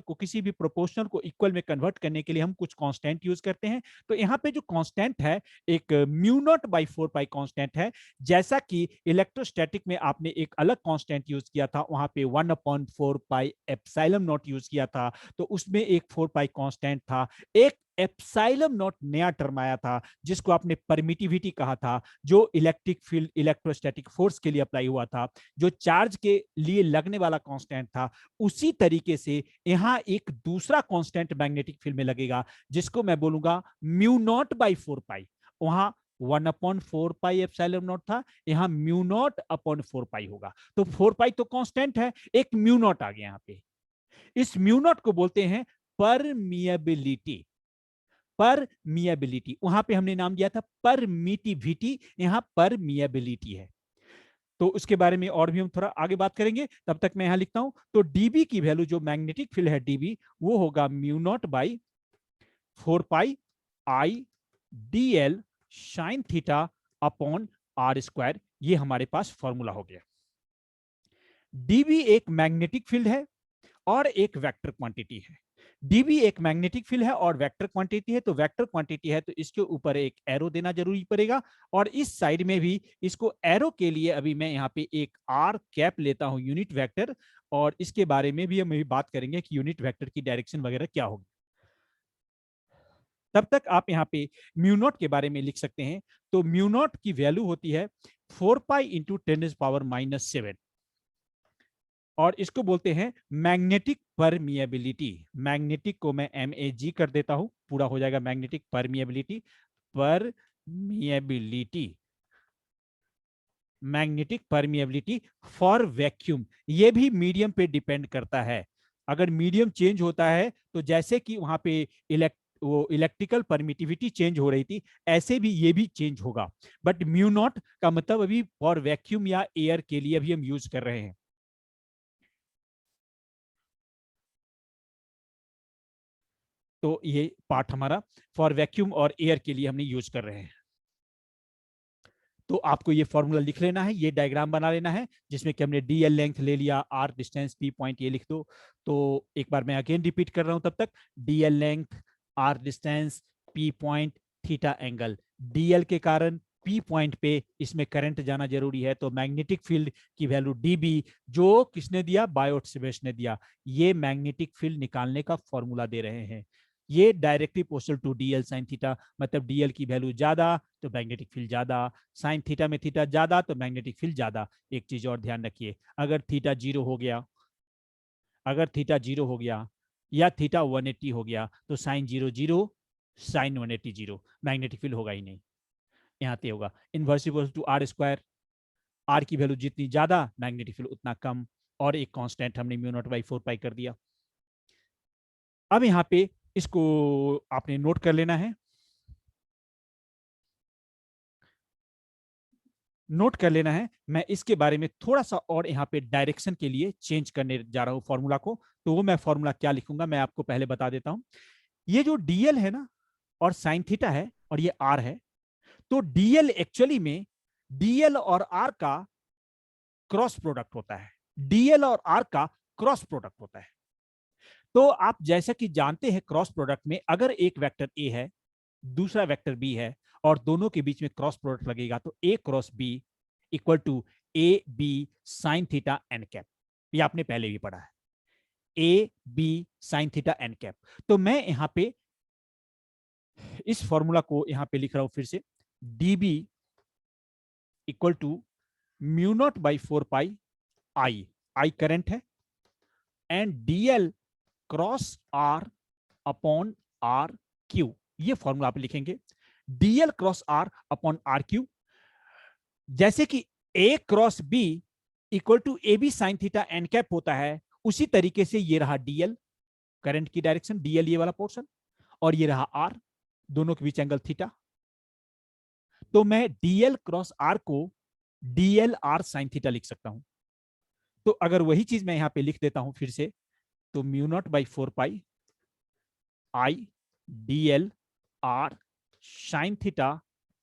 Speaker 1: को इक्वल में कन्वर्ट करने के लिए हम कुछ कांस्टेंट यूज करते हैं। तो यहाँ पे जो कांस्टेंट है एक mu naught by 4 pi constant है। जैसा कि इलेक्ट्रोस्टैटिक में आपने एक अलग कांस्टेंट यूज किया था, वहां पे 1/4 पाई एप्सिलॉन नॉट यूज किया था, तो उसमें एक 4 पाई कांस्टेंट था। एक एप्सिलॉन नॉट नया टर्म आया था जिसको आपने परमिटिविटी कहा था, जो इलेक्ट्रिक फील्ड इलेक्ट्रोस्टैटिक फोर्स के लिए अप्लाई हुआ था, जो चार्ज के लिए लगने वाला कांस्टेंट था। उसी तरीके से यहां एक दूसरा कांस्टेंट मैग्नेटिक फील्ड में लगेगा जिसको मैं बोलूंगा म्यू नॉट बाई 4 पाई। वहां 1/4 पाई एप्सिलॉन नॉट था, यहां म्यू नॉट अपॉन 4 पाई होगा। तो 4 पाई तो कांस्टेंट है, एक म्यू नॉट आ गया यहाँ पे। इस म्यू नॉट को बोलते हैं परमिएबिलिटी। परमिएबिलिटी, वहां पे हमने नाम दिया था परमिटिविटी, यहां परमिएबिलिटी है। तो उसके बारे में और भी हम थोड़ा आगे बात करेंगे, तब तक मैं यहां लिखता हूं। तो डीबी की वैल्यू, जो मैग्नेटिक फील्ड है डीबी, वो होगा mu naught by 4 pi I D L sine theta upon are square. ये हमारे पास फॉर्मूला हो गया। डीबी एक मैग्नेटिक फील्ड है और एक वेक्टर क्वांटिटी है। डीबी एक मैग्नेटिक फील्ड है और वेक्टर क्वांटिटी है। तो वेक्टर क्वांटिटी है तो इसके ऊपर एक एरो देना जरूरी पड़ेगा, और इस साइड में भी इसको एरो के लिए अभी मैं यहाँ पे एक आर कैप लेता हूं, यूनिट वेक्टर, और इसके बारे में भी हम बात करेंगे कि यूनिट वेक्टर की डायरेक्शन वगैरह क्या होगी। तब तक आप यहाँ पे म्यू नॉट के बारे में लिख सकते हैं। तो म्यू नॉट की वैल्यू होती है 4 पाई इंटू 10⁻⁻⁷, और इसको बोलते हैं मैग्नेटिक परमिएबिलिटी। मैग्नेटिक को मैं MAG कर देता हूं, पूरा हो जाएगा magnetic permeability. Permeability, magnetic permeability for vacuum. ये भी मीडियम पे डिपेंड करता है। अगर मीडियम चेंज होता है तो जैसे कि वहां पे इलेक्ट्रिकल परमिटिविटी चेंज हो रही थी, ऐसे भी ये भी चेंज होगा। बट म्यू नॉट का मतलब अभी फॉर वैक्यूम या एयर के लिए अभी हम यूज कर रहे हैं। तो ये पार्ट हमारा फॉर वैक्यूम और एयर के लिए हमने यूज कर रहे हैं। तो आपको ये फॉर्मूला लिख लेना है, ये डायग्राम बना लेना है, जिसमें कि हमने डीएल लेंथ ले लिया, आर डिस्टेंस, पी पॉइंट, ये लिख दो। तो एक बार मैं अगेन रिपीट कर रहा हूं तब तक, dl length, R distance, P point, theta angle. Dl के कारण पी पॉइंट पे इसमें करंट जाना जरूरी है, तो मैग्नेटिक फील्ड की वैल्यू डीबी, जो किसने दिया, बायोट-सेबास्ट ने दिया। ये मैग्नेटिक फील्ड निकालने का फॉर्मूला दे रहे हैं। ये directly proportional to dl sine theta, मतलब डीएल की वैल्यू ज्यादा तो मैग्नेटिक फील्ड ज्यादा, साइन थीटा में थीटा ज्यादा तो मैग्नेटिक फील्ड ज्यादा। एक चीज और ध्यान रखिए, अगर थीटा 0 हो गया, अगर थीटा 0 हो गया या थीटा 180 हो गया, तो साइन 0 0, साइन 180 0, मैग्नेटिक फील्ड होगा ही नहीं। यहाँ पे होगा इनवर्सिबल टू आर स्क्वायर, आर की वैल्यू जितनी ज्यादा मैग्नेटिक फील्ड उतना कम, और एक कांस्टेंट हमने म्यू नॉट बाई 4 पाई कर दिया। अब यहाँ पे इसको आपने नोट कर लेना है, नोट कर लेना है। मैं इसके बारे में थोड़ा सा और यहाँ पे डायरेक्शन के लिए चेंज करने जा रहा हूँ फॉर्मूला को, तो वो मैं फॉर्मूला क्या लिखूंगा मैं आपको पहले बता देता हूँ। ये जो डीएल है ना, और साइन थीटा है, और ये आर है, तो डीएल एक्चुअली में डीएल और आर का क्रॉस प्रोडक्ट होता है, डीएल और आर का क्रॉस प्रोडक्ट होता है। तो आप जैसा कि जानते हैं, क्रॉस प्रोडक्ट में अगर एक वेक्टर ए है, दूसरा वेक्टर बी है, और दोनों के बीच में क्रॉस प्रोडक्ट लगेगा, तो A cross B equal to A B sine theta N cap. ये आपने पहले भी पढ़ा है, A B sine theta N cap. तो मैं यहां पे इस फॉर्मूला को यहां पे लिख रहा हूं फिर से, D B equal to mu naught by 4 pi I, I current है, and DL cross R upon R cube. ये फॉर्मूला आप लिखेंगे, DL cross R upon R cube, जैसे कि A cross B equal to A B sine theta N cap होता है, उसी तरीके से ये रहा डीएल, करंट की डायरेक्शन, डीएल ये वाला पोर्शन, और ये रहा आर, दोनों के बीच एंगल थीटा। तो मैं डीएल क्रॉस आर को डीएल आर साइन थीटा लिख सकता हूं। तो अगर वही चीज मैं यहां पे लिख देता हूं फिर से, तो mu naught by 4 pi I dl R sine theta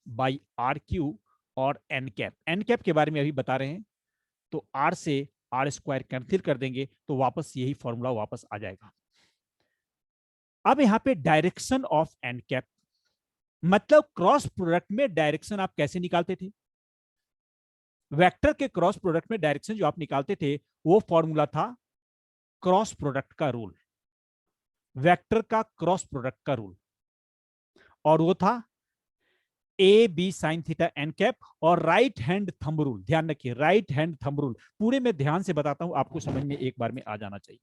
Speaker 1: by R cube और एन कैप। एन कैप के बारे में अभी बता रहे हैं, तो आर से आर स्क्वायर कैंसिल कर देंगे, तो वापस यही फॉर्मूला वापस आ जाएगा। अब यहां पे डायरेक्शन ऑफ एन कैप, मतलब क्रॉस प्रोडक्ट में डायरेक्शन आप कैसे निकालते थे, वेक्टर के क्रॉस प्रोडक्ट में डायरेक्शन जो आप निकालते थे, वो फॉर्मूला था क्रॉस प्रोडक्ट का रूल, वेक्टर का क्रॉस प्रोडक्ट का रूल, और वो था A B sine theta N cap और राइट हैंड थंब रूल। ध्यान रखिए, राइट हैंड थंब रूल पूरे में ध्यान से बताता हूं, आपको समझ में एक बार में आ जाना चाहिए।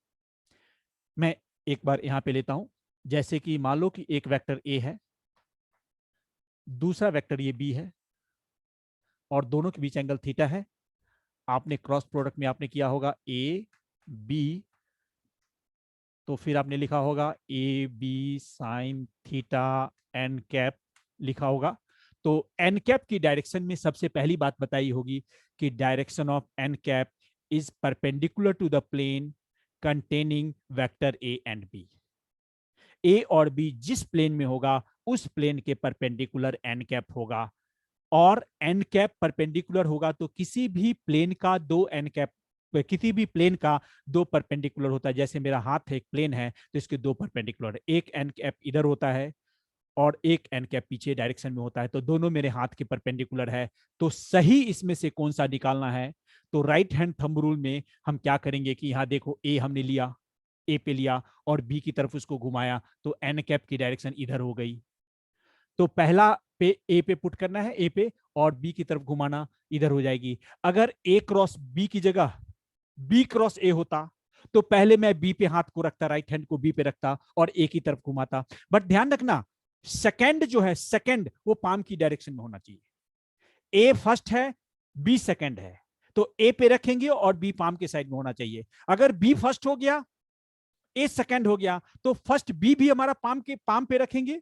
Speaker 1: मैं एक बार यहां पे लेता हूं, जैसे कि मान लो कि एक वेक्टर ए है, दूसरा वेक्टर ये बी है, और दोनों के बीच एंगल थीटा है। आपने क्रॉस प्रोडक्ट में आपने किया होगा ए बी, तो फिर आपने लिखा होगा A B sine theta N cap लिखा होगा। तो एन कैप की डायरेक्शन में सबसे पहली बात बताई होगी कि direction of N cap is perpendicular to the plane containing vector A and B. A और बी जिस प्लेन में होगा, उस प्लेन के परपेंडिकुलर एन कैप होगा, और एन कैप परपेंडिकुलर होगा तो किसी भी प्लेन का दो एन कैप, किसी भी प्लेन का दो परपेंडिकुलर होता है। जैसे मेरा हाथ है, एक प्लेन है, तो इसके दो परपेंडिकुलर है, एक एन कैप इधर होता है और एक एन कैप पीछे डायरेक्शन में होता है, तो दोनों मेरे हाथ के परपेंडिकुलर है। तो सही इसमें से कौन सा निकालना है, तो राइट हैंड थंब रूल में हम क्या करेंगे कि यहाँ देखो, ए हमने लिया, ए पे लिया और बी की तरफ उसको घुमाया, तो एन कैप की डायरेक्शन इधर हो गई। तो पहला पे ए पे पुट करना है, ए पे, और बी की तरफ घुमाना, इधर हो जाएगी। अगर ए क्रॉस बी की जगह बी क्रॉस ए होता, तो पहले मैं बी पे हाथ को रखता, राइट हैंड को बी पे रखता और ए की तरफ घुमाता। बट ध्यान रखना, सेकंड जो है, सेकंड वो पाम की डायरेक्शन में होना चाहिए। ए फर्स्ट है, बी सेकंड है, तो ए पे रखेंगे और बी पाम के साइड में होना चाहिए। अगर बी फर्स्ट हो गया, ए सेकंड हो गया, तो फर्स्ट बी भी हमारा पाम पे रखेंगे,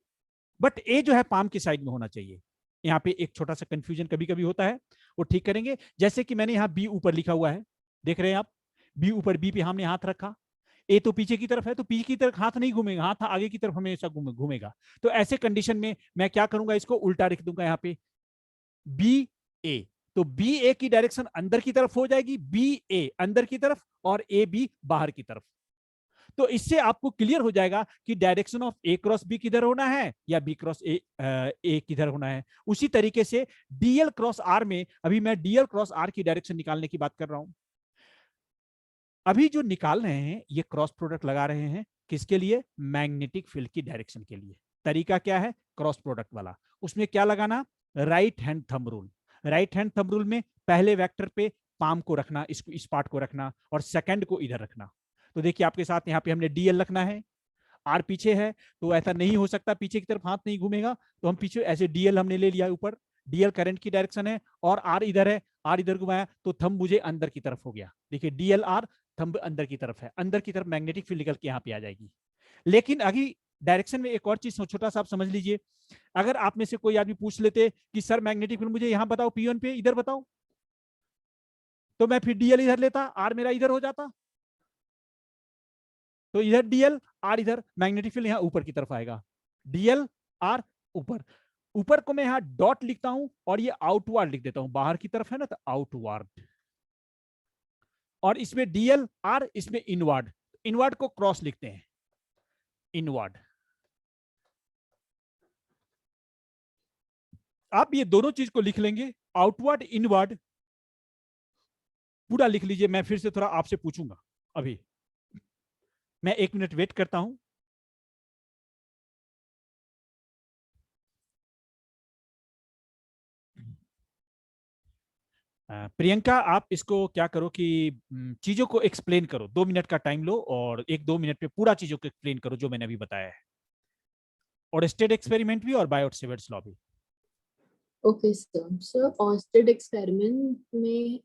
Speaker 1: बट ए जो है पाम की साइड में होना चाहिए। यहाँ पे एक छोटा सा कंफ्यूजन कभी कभी होता है, वो ठीक करेंगे। जैसे कि मैंने यहाँ बी ऊपर लिखा हुआ है, देख रहे हैं आप, बी ऊपर, बी पे हमने हाथ रखा, ए तो पीछे की तरफ है, तो पीछे की तरफ हाथ नहीं घूमेगा, हाथ आगे की तरफ हमेशा घूमेगा। तो ऐसे कंडीशन में मैं क्या करूंगा, इसको उल्टा रख दूंगा, यहाँ पे बी ए, तो बी ए की डायरेक्शन अंदर की तरफ हो जाएगी, बी ए अंदर की तरफ और ए बी बाहर की तरफ। तो इससे आपको क्लियर हो जाएगा कि direction of A cross B किधर होना है या बी क्रॉस ए किधर होना है। उसी तरीके से डीएल क्रॉस आर में, अभी मैं डीएल क्रॉस आर की डायरेक्शन निकालने की बात कर रहा हूं। अभी जो निकाल रहे हैं ये क्रॉस प्रोडक्ट लगा रहे हैं, किसके लिए? मैग्नेटिक फील्ड की डायरेक्शन के लिए। तरीका क्या है? क्रॉस प्रोडक्ट वाला। उसमें क्या लगाना? Right hand thumb rule. Right hand thumb rule में पहले वेक्टर पे पाम को रखना, इसको इस पार्ट को रखना, और सेकंड को इधर रखना। तो देखिए आपके साथ यहाँ पे हमने डीएल रखना है, आर पीछे है, तो ऐसा नहीं हो सकता, पीछे की तरफ हाथ नहीं घूमेगा, तो हम पीछे ऐसे डीएल हमने ले लिया ऊपर, डीएल करंट की डायरेक्शन है, और आर इधर है, आर इधर घुमाया तो थंब मुझे अंदर की तरफ हो गया। देखिए डीएल आर, थंब अंदर की तरफ है, अंदर की तरफ मैग्नेटिक फील्ड निकल के यहाँ पे आ जाएगी। लेकिन अभी डायरेक्शन में एक और चीज छोटा सा आप समझ लीजिए, अगर आप में से कोई आदमी पूछ लेते कि सर मैग्नेटिक फील्ड मुझे यहाँ बताओ, P1 पे इधर बताओ, तो मैं फिर डीएल इधर लेता, आर मेरा इधर हो जाता, तो इधर डीएल आर, इधर मैग्नेटिक फील्ड यहाँ ऊपर की तरफ आएगा, डीएल आर ऊपर। ऊपर को मैं यहाँ डॉट लिखता हूं और ये आउटवर्ड लिख देता हूं, बाहर की तरफ है ना तो आउटवर्ड, और इसमें डीएल आर, इसमें इनवर्ड, इनवर्ड को क्रॉस लिखते हैं, इनवर्ड। आप ये दोनों चीज को लिख लेंगे, आउटवर्ड इनवर्ड पूरा लिख लीजिए। मैं फिर से थोड़ा आपसे पूछूंगा, अभी मैं 1 मिनट वेट करता हूं। प्रियंका आप इसको क्या करो कि चीजों को एक्सप्लेन करो, 2 मिनट का टाइम लो और 1-2 मिनट में पूरा चीजों को एक्सप्लेन करो जो मैंने अभी बताया है, और स्टेट एक्सपेरिमेंट भी और बायोट-सेवर्ट्स लॉ भी।
Speaker 3: Okay sir. Sir Oersted experiment में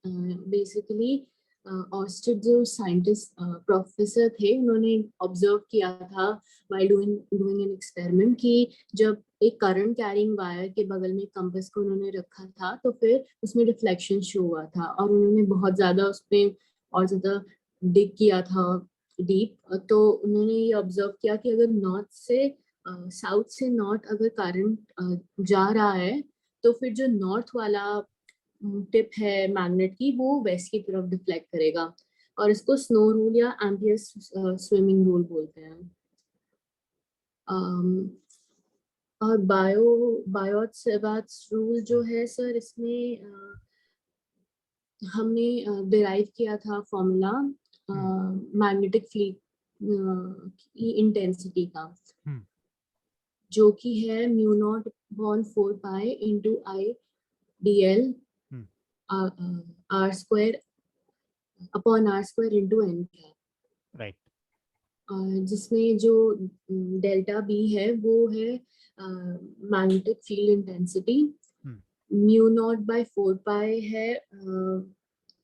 Speaker 3: बेसिकली ऑस्टेड जो साइंटिस्ट प्रोफेसर थे, उन्होंने ऑब्जर्व किया था व्हाइल डूइंग एन एक्सपेरिमेंट कि जब एक करंट कैरिंग वायर के बगल में कंपास को उन्होंने रखा था तो फिर उसमें रिफ्लेक्शन शो हुआ था, और उन्होंने बहुत ज्यादा उसमें और ज्यादा डिग किया था डीप। तो उन्होंने ये ऑब्जर्व किया कि अगर नॉर्थ से साउथ से नॉर्थ अगर करंट जा रहा है तो फिर जो नॉर्थ वाला टिप है मैग्नेट की वो वेस्ट की तरफ डिफ्लेक्ट करेगा, और इसको स्नो रूल या एम्पियर स्विमिंग रूल बोलते हैं। और बायोट-सेवर्ट्स रूल जो है सर, इसमें हमने डिराइव किया था फॉर्मूला मैग्नेटिक फील्ड की इंटेंसिटी का, जो कि है mu naught upon 4 pi into I dl r square upon r square into n cap,
Speaker 1: right.
Speaker 3: जिसमें जो डेल्टा बी है वो है magnetic field intensity, mu naught by 4 pi है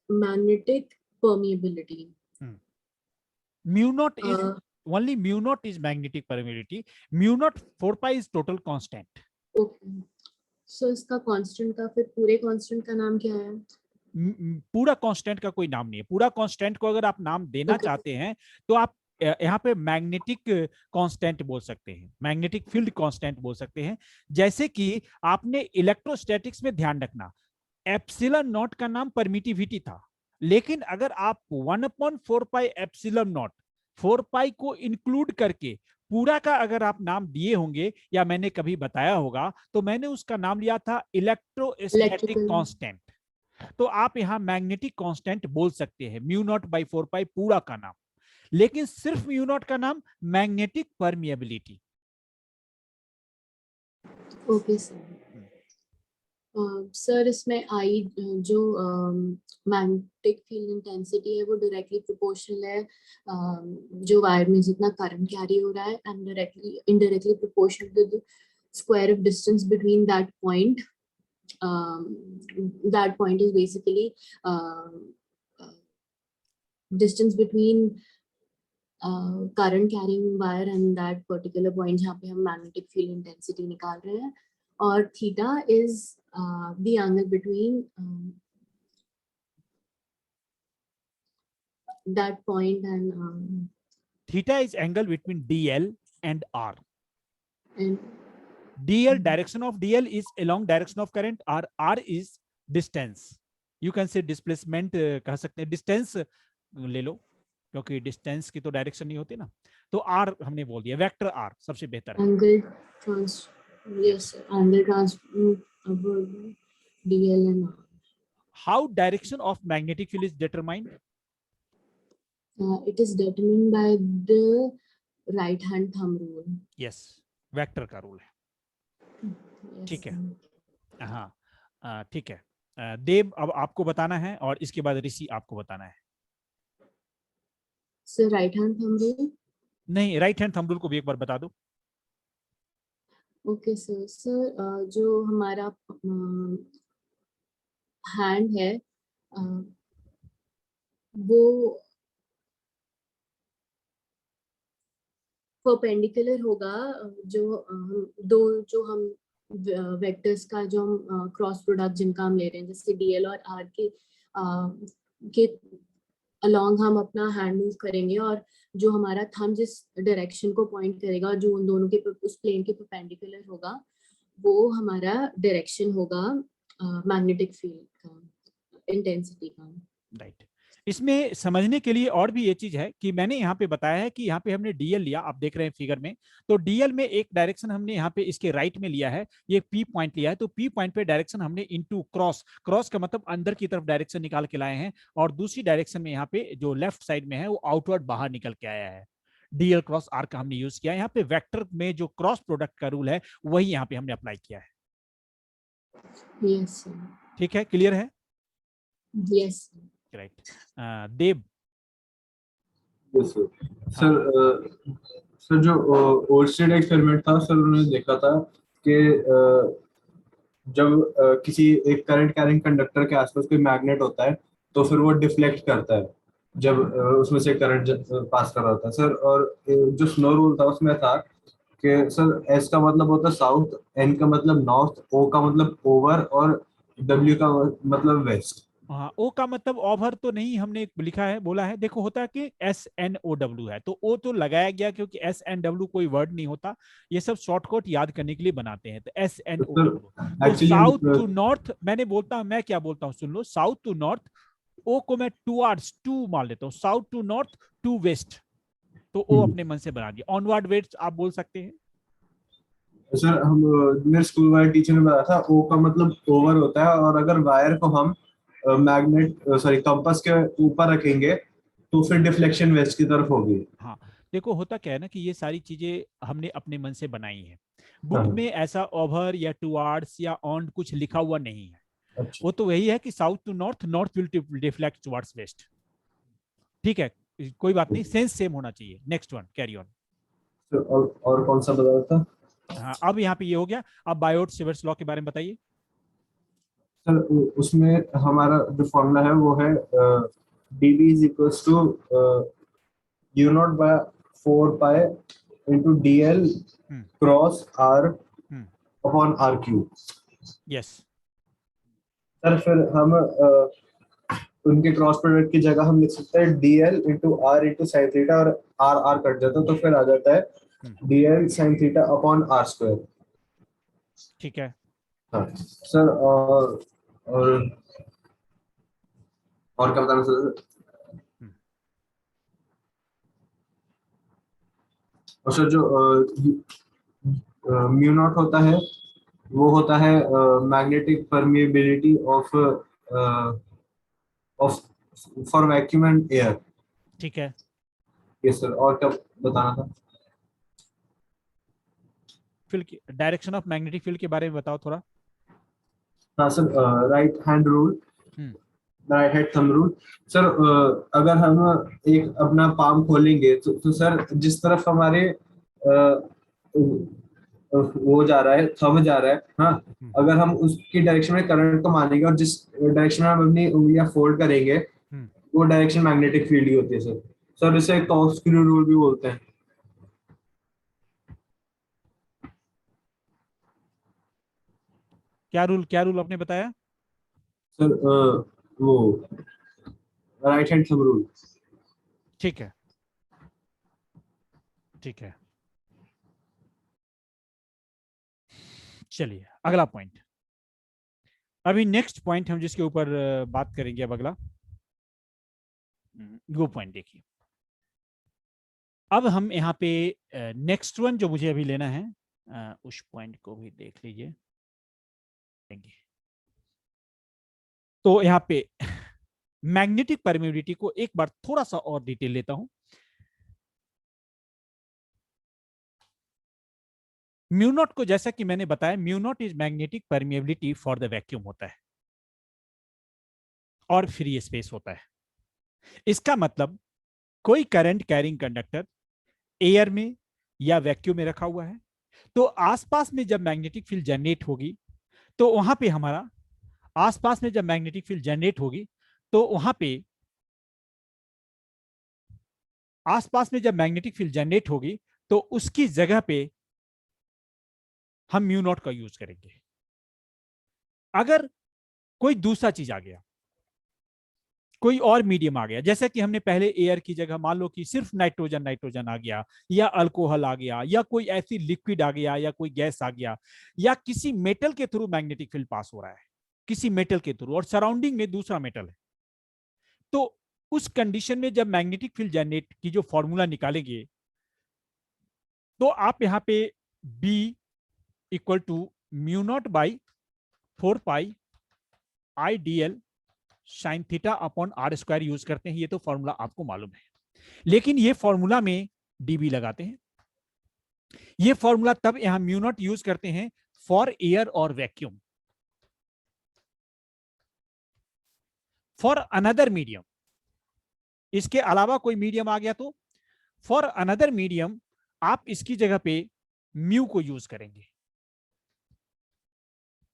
Speaker 3: magnetic permeability.
Speaker 1: Mu naught is only mu naught is magnetic permeability, mu naught 4 pi is total constant।
Speaker 3: Okay, so इसका constant का फिर पूरे कांस्टेंट का नाम क्या है?
Speaker 1: पूरा कांस्टेंट का कोई नाम नहीं है। पूरा कांस्टेंट को अगर आप नाम देना चाहते हैं तो आप यहाँ पे मैग्नेटिक कांस्टेंट बोल सकते हैं, मैग्नेटिक फील्ड कांस्टेंट बोल सकते हैं। जैसे कि आपने इलेक्ट्रोस्टैटिक्स में ध्यान रखना, एप्सिलॉन नॉट का नाम परमिटिविटी था, लेकिन अगर आप 1/4 पाई एप्सिलॉन नॉट 4 पाई को इंक्लूड करके पूरा का अगर आप नाम दिए होंगे या मैंने कभी बताया होगा, तो मैंने उसका नाम लिया था इलेक्ट्रोस्टैटिक कांस्टेंट। तो आप यहां मैग्नेटिक कांस्टेंट बोल सकते हैं, म्यू नॉट बाई 4 पाई पूरा का नाम, लेकिन सिर्फ म्यू नॉट का नाम magnetic permeability.
Speaker 3: Okay sir. Sir इसमें आई जो मैग्नेटिक फील्ड इंटेंसिटी है वो डायरेक्टली प्रोपोर्शनल है जो वायर में जितना करंट कैरी हो रहा है, and directly indirectly proportional to the square of distance between that point. that point is basically distance between current carrying wire and that particular point जहाँ पे हम magnetic field intensity निकाल रहे हैं, और theta is the angle between that point and
Speaker 1: theta is angle between DL and R.
Speaker 3: and
Speaker 1: DL, direction of DL is along direction of current, or R is distance, you can say displacement कह सकते हैं, distance ले लो क्योंकि distance की तो direction नहीं होती ना, तो आर हमने बोल दिया, वेक्टर आर सबसे बेहतर है।
Speaker 3: Angle trans, yes, sir. Angle trans, DL and R.
Speaker 1: How direction of magnetic field is determined?
Speaker 3: It is determined by the right hand thumb rule.
Speaker 1: Yes, vector का रूल है।
Speaker 3: Yes,
Speaker 1: ठीक है,
Speaker 3: sir.
Speaker 1: हाँ ठीक है। देव अब आपको बताना है और इसके बाद ऋषि आपको बताना है।
Speaker 3: So right hand thumb rule.
Speaker 1: नहीं, राइट हैंड थंब रूल को भी एक बार बता दो।
Speaker 3: Okay sir. सर जो हमारा हैंड है वो परपेंडिकुलर होगा, जो हम वेक्टर्स का जो हम क्रॉस प्रोडक्ट जिनका हम ले रहे हैं, जैसे डीएल और आर के अलोंग हम अपना हैंड मूव करेंगे, और जो हमारा थंब जिस डायरेक्शन को पॉइंट करेगा, जो उन दोनों के उस प्लेन के परपेंडिकुलर होगा, वो हमारा डायरेक्शन होगा मैग्नेटिक फील्ड का, इंटेंसिटी का।
Speaker 1: राइट। इसमें समझने के लिए और भी ये चीज है कि मैंने यहाँ पे बताया है कि यहाँ पे हमने डीएल लिया, आप देख रहे हैं फिगर में, तो डीएल में एक डायरेक्शन हमने यहाँ पे इसके राइट में लिया है, ये पी पॉइंट लिया है, तो पी पॉइंट पे डायरेक्शन हमने इनटू क्रॉस, क्रॉस का मतलब अंदर की तरफ डायरेक्शन निकाल के लाए हैं, और दूसरी डायरेक्शन में यहाँ पे जो लेफ्ट साइड में है वो आउटवर्ड बाहर निकल के आया है। डीएल क्रॉस आर का हमने यूज किया है। यहाँ पे वेक्टर में जो क्रॉस प्रोडक्ट का रूल है वही यहाँ पे हमने अप्लाई किया है।
Speaker 3: Yes sir.
Speaker 1: ठीक है, क्लियर है?
Speaker 3: Yes
Speaker 1: right. Dev.
Speaker 2: Yes sir. Sir जो ओर्स्टेड एक्सपेरिमेंट था सर, उन्होंने देखा था कि जब किसी एक करंट कैरिंग कंडक्टर के आसपास कोई मैग्नेट होता है तो फिर वो डिफ्लेक्ट करता है जब उसमें से करंट पास कर रहा होता है सर। और जो स्नो रूल था उसमें था कि सर एस का मतलब होता है साउथ, एन का मतलब नॉर्थ, ओ का मतलब ओवर और डब्ल्यू का मतलब वेस्ट।
Speaker 1: हाँ, ओ का मतलब ओवर तो नहीं हमने लिखा है, बोला है, देखो होता है कि एस एन ओ डब्ल्यू है, तो ओ तो लगाया गया क्योंकि एस एन डब्ल्यू कोई वर्ड नहीं होता, ये सब शॉर्टकट याद करने के लिए बनाते हैं, तो S N O
Speaker 2: sir
Speaker 1: W. तो साउथ टू
Speaker 2: एक्चुअली
Speaker 1: नॉर्थ, मैंने बोलता हूं, मैं क्या बोलता हूँ सुन लो, साउथ टू नॉर्थ, ओ को मैं टूवर्ड्स टू मान लेता हूँ, south to north to west, तो ओ अपने मन से बना दिया, ऑनवर्ड वेस्ट आप बोल सकते हैं।
Speaker 2: सर हम मेरे स्कूल वाले टीचर ने बताया था ओ का मतलब ओवर होता है, और अगर वायर को हम मैग्नेट सॉरी कंपास के ऊपर रखेंगे तो फिर डिफ्लेक्शन वेस्ट की तरफ होगी।
Speaker 1: हाँ, देखो होता क्या है ना कि ये सारी चीजें हमने अपने मन से बनाई है, बुक
Speaker 2: हाँ,
Speaker 1: में ऐसा ओवर या टुवर्ड्स या ऑन कुछ लिखा हुआ नहीं है,
Speaker 2: अच्छा
Speaker 1: वो तो वही है कि south to north, north will deflect towards west. ठीक है, कोई बात नहीं, सेंस सेम होना चाहिए। Next one, carry on.
Speaker 2: Sir. और कौन सा बताया था
Speaker 1: हाँ, अब यहाँ पे ये हो गया, अब बायोट सिवर्स लॉ के बारे में बताइए।
Speaker 2: सर? उसमें हमारा जो फॉर्मूला है वो है dB is equals to u naught by 4 pi into dl
Speaker 1: hmm
Speaker 2: cross r
Speaker 1: hmm
Speaker 2: upon r cube.
Speaker 1: Yes.
Speaker 2: Sir फिर हम उनके क्रॉस प्रोडक्ट की जगह हम लिख सकते हैं dl into r into sine theta, और r r कट जाता है तो फिर आ जाता है dl sine theta upon r square.
Speaker 1: ठीक है।
Speaker 2: हाँ सर। और क्या बताना सर?
Speaker 1: हम्म,
Speaker 2: और सर जो म्यू नॉट होता है वो होता है magnetic permeability of of for vacuum and air.
Speaker 1: ठीक है।
Speaker 2: Yes sir. और क्या बताना था?
Speaker 1: फील्ड की डायरेक्शन ऑफ मैग्नेटिक फील्ड के बारे में बताओ थोड़ा।
Speaker 2: हाँ sir, right hand rule,
Speaker 1: hmm
Speaker 2: right hand thumb rule. Sir अगर हम एक अपना पाम खोलेंगे तो सर जिस तरफ हमारे वो जा रहा है, थंब जा रहा है, हाँ,
Speaker 1: हम्म
Speaker 2: अगर हम उसकी डायरेक्शन में करंट को मानेंगे और जिस डायरेक्शन में हम अपनी उंगलियां फोल्ड करेंगे
Speaker 1: हम्म
Speaker 2: वो डायरेक्शन मैग्नेटिक फील्ड ही होती है सर। सर इसे कॉर्कस्क्रू रूल भी बोलते हैं।
Speaker 1: क्या रूल आपने बताया?
Speaker 2: सर वो राइट हैंड थंब रूल।
Speaker 1: ठीक है, ठीक है, चलिए अगला पॉइंट। अभी नेक्स्ट पॉइंट हम जिसके ऊपर बात करेंगे अब अगला वो पॉइंट देखिए। अब हम यहाँ पे नेक्स्ट वन जो मुझे अभी लेना है उस पॉइंट को भी देख लीजिए। तो यहाँ पे मैग्नेटिक परमिबिलिटी को एक बार थोड़ा सा और डिटेल लेता हूं। म्यू नॉट को जैसा कि मैंने बताया, mu naught is magnetic permeability for the vacuum होता है और फ्री स्पेस होता है। इसका मतलब कोई करंट कैरिंग कंडक्टर एयर में या वैक्यूम में रखा हुआ है, तो आसपास में जब मैग्नेटिक फील्ड जनरेट होगी तो वहां पे हमारा आसपास में जब मैग्नेटिक फील्ड जनरेट होगी तो वहां पे आसपास में जब मैग्नेटिक फील्ड जनरेट होगी तो उसकी जगह पे हम म्यू नॉट का यूज करेंगे। अगर कोई दूसरा चीज आ गया, कोई और मीडियम आ गया, जैसे कि हमने पहले एयर की जगह मान लो कि सिर्फ नाइट्रोजन आ गया, या अल्कोहल आ गया, या कोई ऐसी लिक्विड आ गया, या कोई गैस आ गया, या किसी मेटल के थ्रू मैग्नेटिक फील्ड पास हो रहा है, किसी मेटल के थ्रू, और सराउंडिंग में दूसरा मेटल है, तो उस कंडीशन में जब मैग्नेटिक फील्ड जनरेट की जो फॉर्मूला निकालेंगे तो आप यहां पे B equal to mu naught by 4 pi IDL sine theta upon are square use करते हैं। ये तो फॉर्मूला आपको मालूम है, लेकिन ये फॉर्मूला में dB लगाते हैं। ये फॉर्मूला तब यहां म्यू नॉट यूज करते हैं फॉर एयर और वैक्यूम। फॉर अनदर मीडियम, इसके अलावा कोई मीडियम आ गया तो फॉर अनदर मीडियम आप इसकी जगह पे म्यू को यूज करेंगे,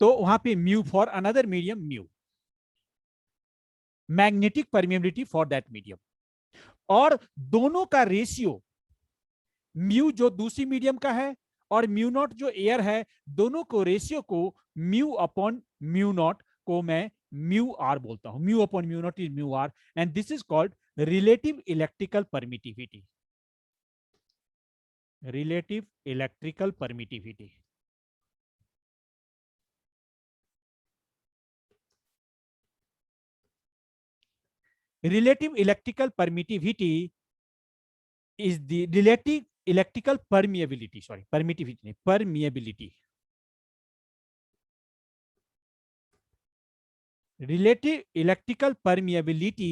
Speaker 1: तो वहां पे mu for another medium, mu magnetic permeability for that medium, और दोनों का रेशियो म्यू जो दूसरी मीडियम का है और म्यू नॉट जो एयर है, दोनों को रेशियो को म्यू अपॉन म्यू नॉट को मैं म्यू आर बोलता हूं। Mu upon mu naught is mu R, and this is called relative electrical permittivity. Relative electrical permittivity. relative electrical permittivity is the relative electrical permeability, sorry, permittivity, permeability. Relative electrical permeability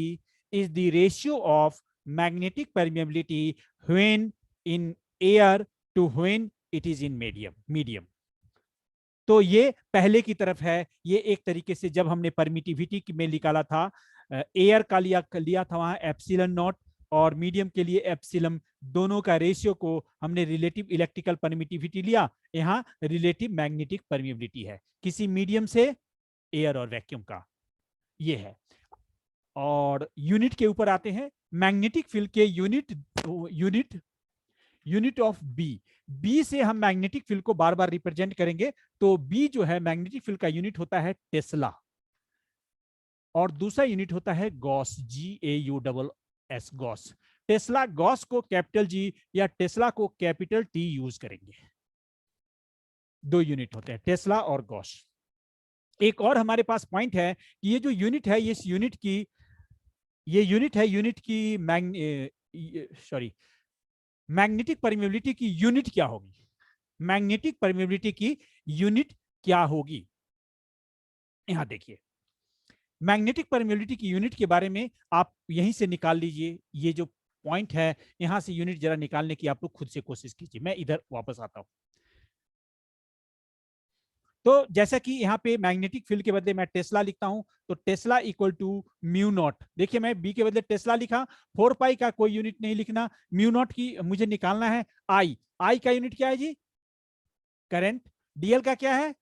Speaker 1: is the ratio of magnetic permeability when in air to when it is in medium. तो ये पहले की तरफ है। ये एक तरीके से जब हमने परमिटिविटी में निकाला था, एयर का लिया था वहां एप्सिलॉन नॉट, और मीडियम के लिए एप्सिलम, दोनों का रेशियो को हमने रिलेटिव इलेक्ट्रिकल परमिटिविटी लिया। यहाँ रिलेटिव मैग्नेटिक परमिएबिलिटी है किसी मीडियम से एयर और वैक्यूम का, ये है। और यूनिट के ऊपर आते हैं। मैग्नेटिक फील्ड के यूनिट ऑफ बी से हम मैग्नेटिक फील्ड को बार बार रिप्रेजेंट करेंगे, तो बी जो है मैग्नेटिक फील्ड का यूनिट होता है टेस्ला, और दूसरा यूनिट होता है Gauss, GAUSS, Gauss. Tesla Gauss को कैपिटल G या टेस्ला को कैपिटल T यूज करेंगे। दो यूनिट होते हैं, टेस्ला और गॉस। एक और हमारे पास पॉइंट है कि ये जो यूनिट है, इस यूनिट की, ये यूनिट की मैग्नेटिक परमिएबिलिटी की यूनिट क्या होगी? मैग्नेटिक परमिएबिलिटी की यूनिट क्या होगी? यहां देखिए, मैग्नेटिक परमिएबिलिटी की यूनिट के बारे में आप यहीं से निकाल लीजिए। ये जो पॉइंट है, यहां से यूनिट जरा निकालने की आप लोग खुद से कोशिश कीजिए। मैं इधर वापस आता हूं। तो जैसा कि यहाँ पे मैग्नेटिक फील्ड के बदले मैं टेस्ला लिखता हूं, तो tesla equal to mu naught. देखिए, मैं बी के बदले टेस्ला लिखा, 4 पाई का कोई यूनिट नहीं लिखना, म्यू नॉट की मुझे निकालना है आई का यूनिट क्या है जी? करंट। डीएल का क्या है?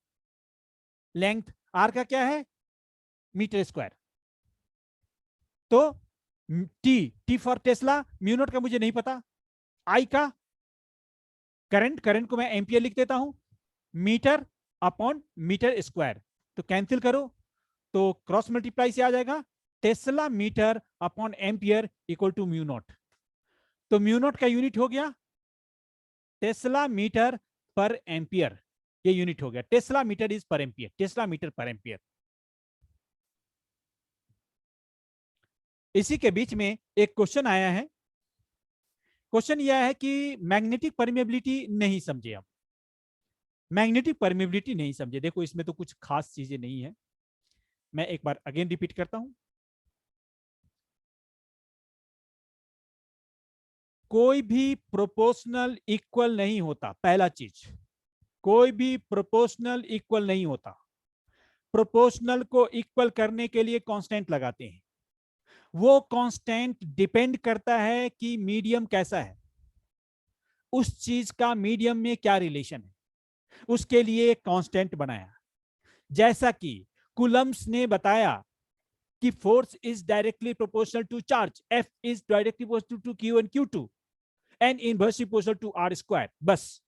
Speaker 1: लेंथ। आर का क्या है? Metre square. तो T for tesla, mu naught का मुझे नहीं पता, आई का करंट को मैं एम्पियर लिख देता हूं, मीटर अपॉन मीटर स्क्वायर, तो कैंसिल करो तो क्रॉस मल्टीप्लाई से आ जाएगा tesla metre upon ampere equal to mu naught. तो म्यू नॉट का यूनिट हो गया टेस्ला मीटर पर एम्पियर, ये यूनिट हो गया। Tesla metre is per ampere, tesla metre per ampere. इसी के बीच में एक क्वेश्चन आया है। क्वेश्चन यह है कि मैग्नेटिक परमेबिलिटी नहीं समझे आप, मैग्नेटिक परमेबिलिटी नहीं समझे। देखो इसमें तो कुछ खास चीजें नहीं है, मैं एक बार अगेन रिपीट करता हूं। कोई भी प्रोपोर्शनल इक्वल नहीं होता, पहला चीज, कोई भी प्रोपोर्शनल इक्वल नहीं होता। प्रोपोर्शनल को इक्वल करने के लिए कांस्टेंट लगाते हैं, वो कांस्टेंट डिपेंड करता है कि मीडियम कैसा है, उस चीज का मीडियम में क्या रिलेशन है, उसके लिए एक कांस्टेंट बनाया। जैसा कि कूलम्ब्स ने बताया कि force is directly proportional to charge, F is directly proportional to Q and Q two and inversely proportional to R square. बस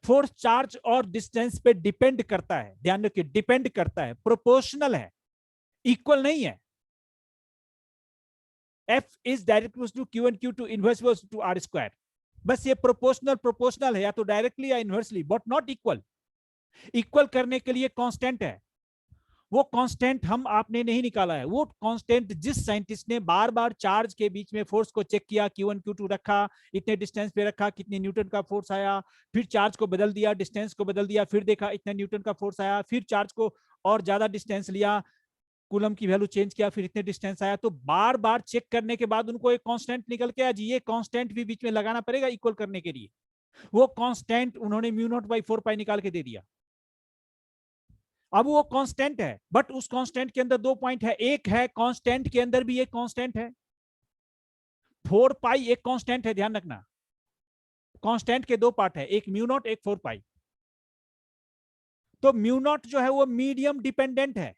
Speaker 1: फोर्स चार्ज और डिस्टेंस पे डिपेंड करता है, ध्यान रखिए डिपेंड करता है, प्रोपोर्शनल है, इक्वल नहीं है। F is direct proportional to Q and Q2 inverse proportional to R square। बस ये प्रोपोर्शनल है, या तो डायरेक्टली या inversely, but not equal. Equal करने के लिए कांस्टेंट है, वो कांस्टेंट हम आपने नहीं निकाला है। वो कांस्टेंट जिस साइंटिस्ट ने बार बार चार्ज के बीच में फोर्स को चेक किया, Q1 Q2 रखा, इतने डिस्टेंस पे रखा, कितने न्यूटन का फोर्स आया, फिर चार्ज को बदल दिया, डिस्टेंस को बदल दिया, फिर देखा इतने न्यूटन का फोर्स आया, फिर चार्ज को और ज्यादा डिस्टेंस लिया, कूलम की वैल्यू चेंज किया, फिर इतने डिस्टेंस आया। तो बार बार चेक करने के बाद उनको एक कांस्टेंट निकल के आया जी, ये कांस्टेंट भी बीच में लगाना पड़ेगा इक्वल करने के लिए। वो कांस्टेंट उन्होंने म्यू नॉट बाई 4 पाई निकाल के दे दिया। अब वो कांस्टेंट है, बट उस कांस्टेंट के अंदर 2 पॉइंट है। एक है कांस्टेंट के अंदर भी एक कांस्टेंट है, 4 पाई एक कांस्टेंट है, ध्यान रखना। कांस्टेंट के 2 पार्ट है, एक म्यू नॉट एक 4 पाई। तो म्यू नॉट जो है वो मीडियम डिपेंडेंट है,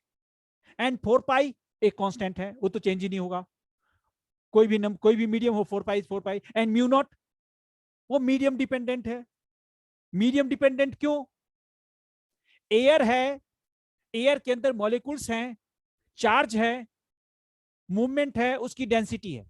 Speaker 1: एंड 4 पाई एक कांस्टेंट है, वो तो चेंज ही नहीं होगा। कोई भी मीडियम हो, 4 पाई 4 पाई, एंड म्यू नॉट वो मीडियम डिपेंडेंट है। मीडियम डिपेंडेंट क्यों? एयर है, एयर के अंदर मॉलिक्यूल्स हैं, चार्ज है, मूवमेंट है, उसकी डेंसिटी है।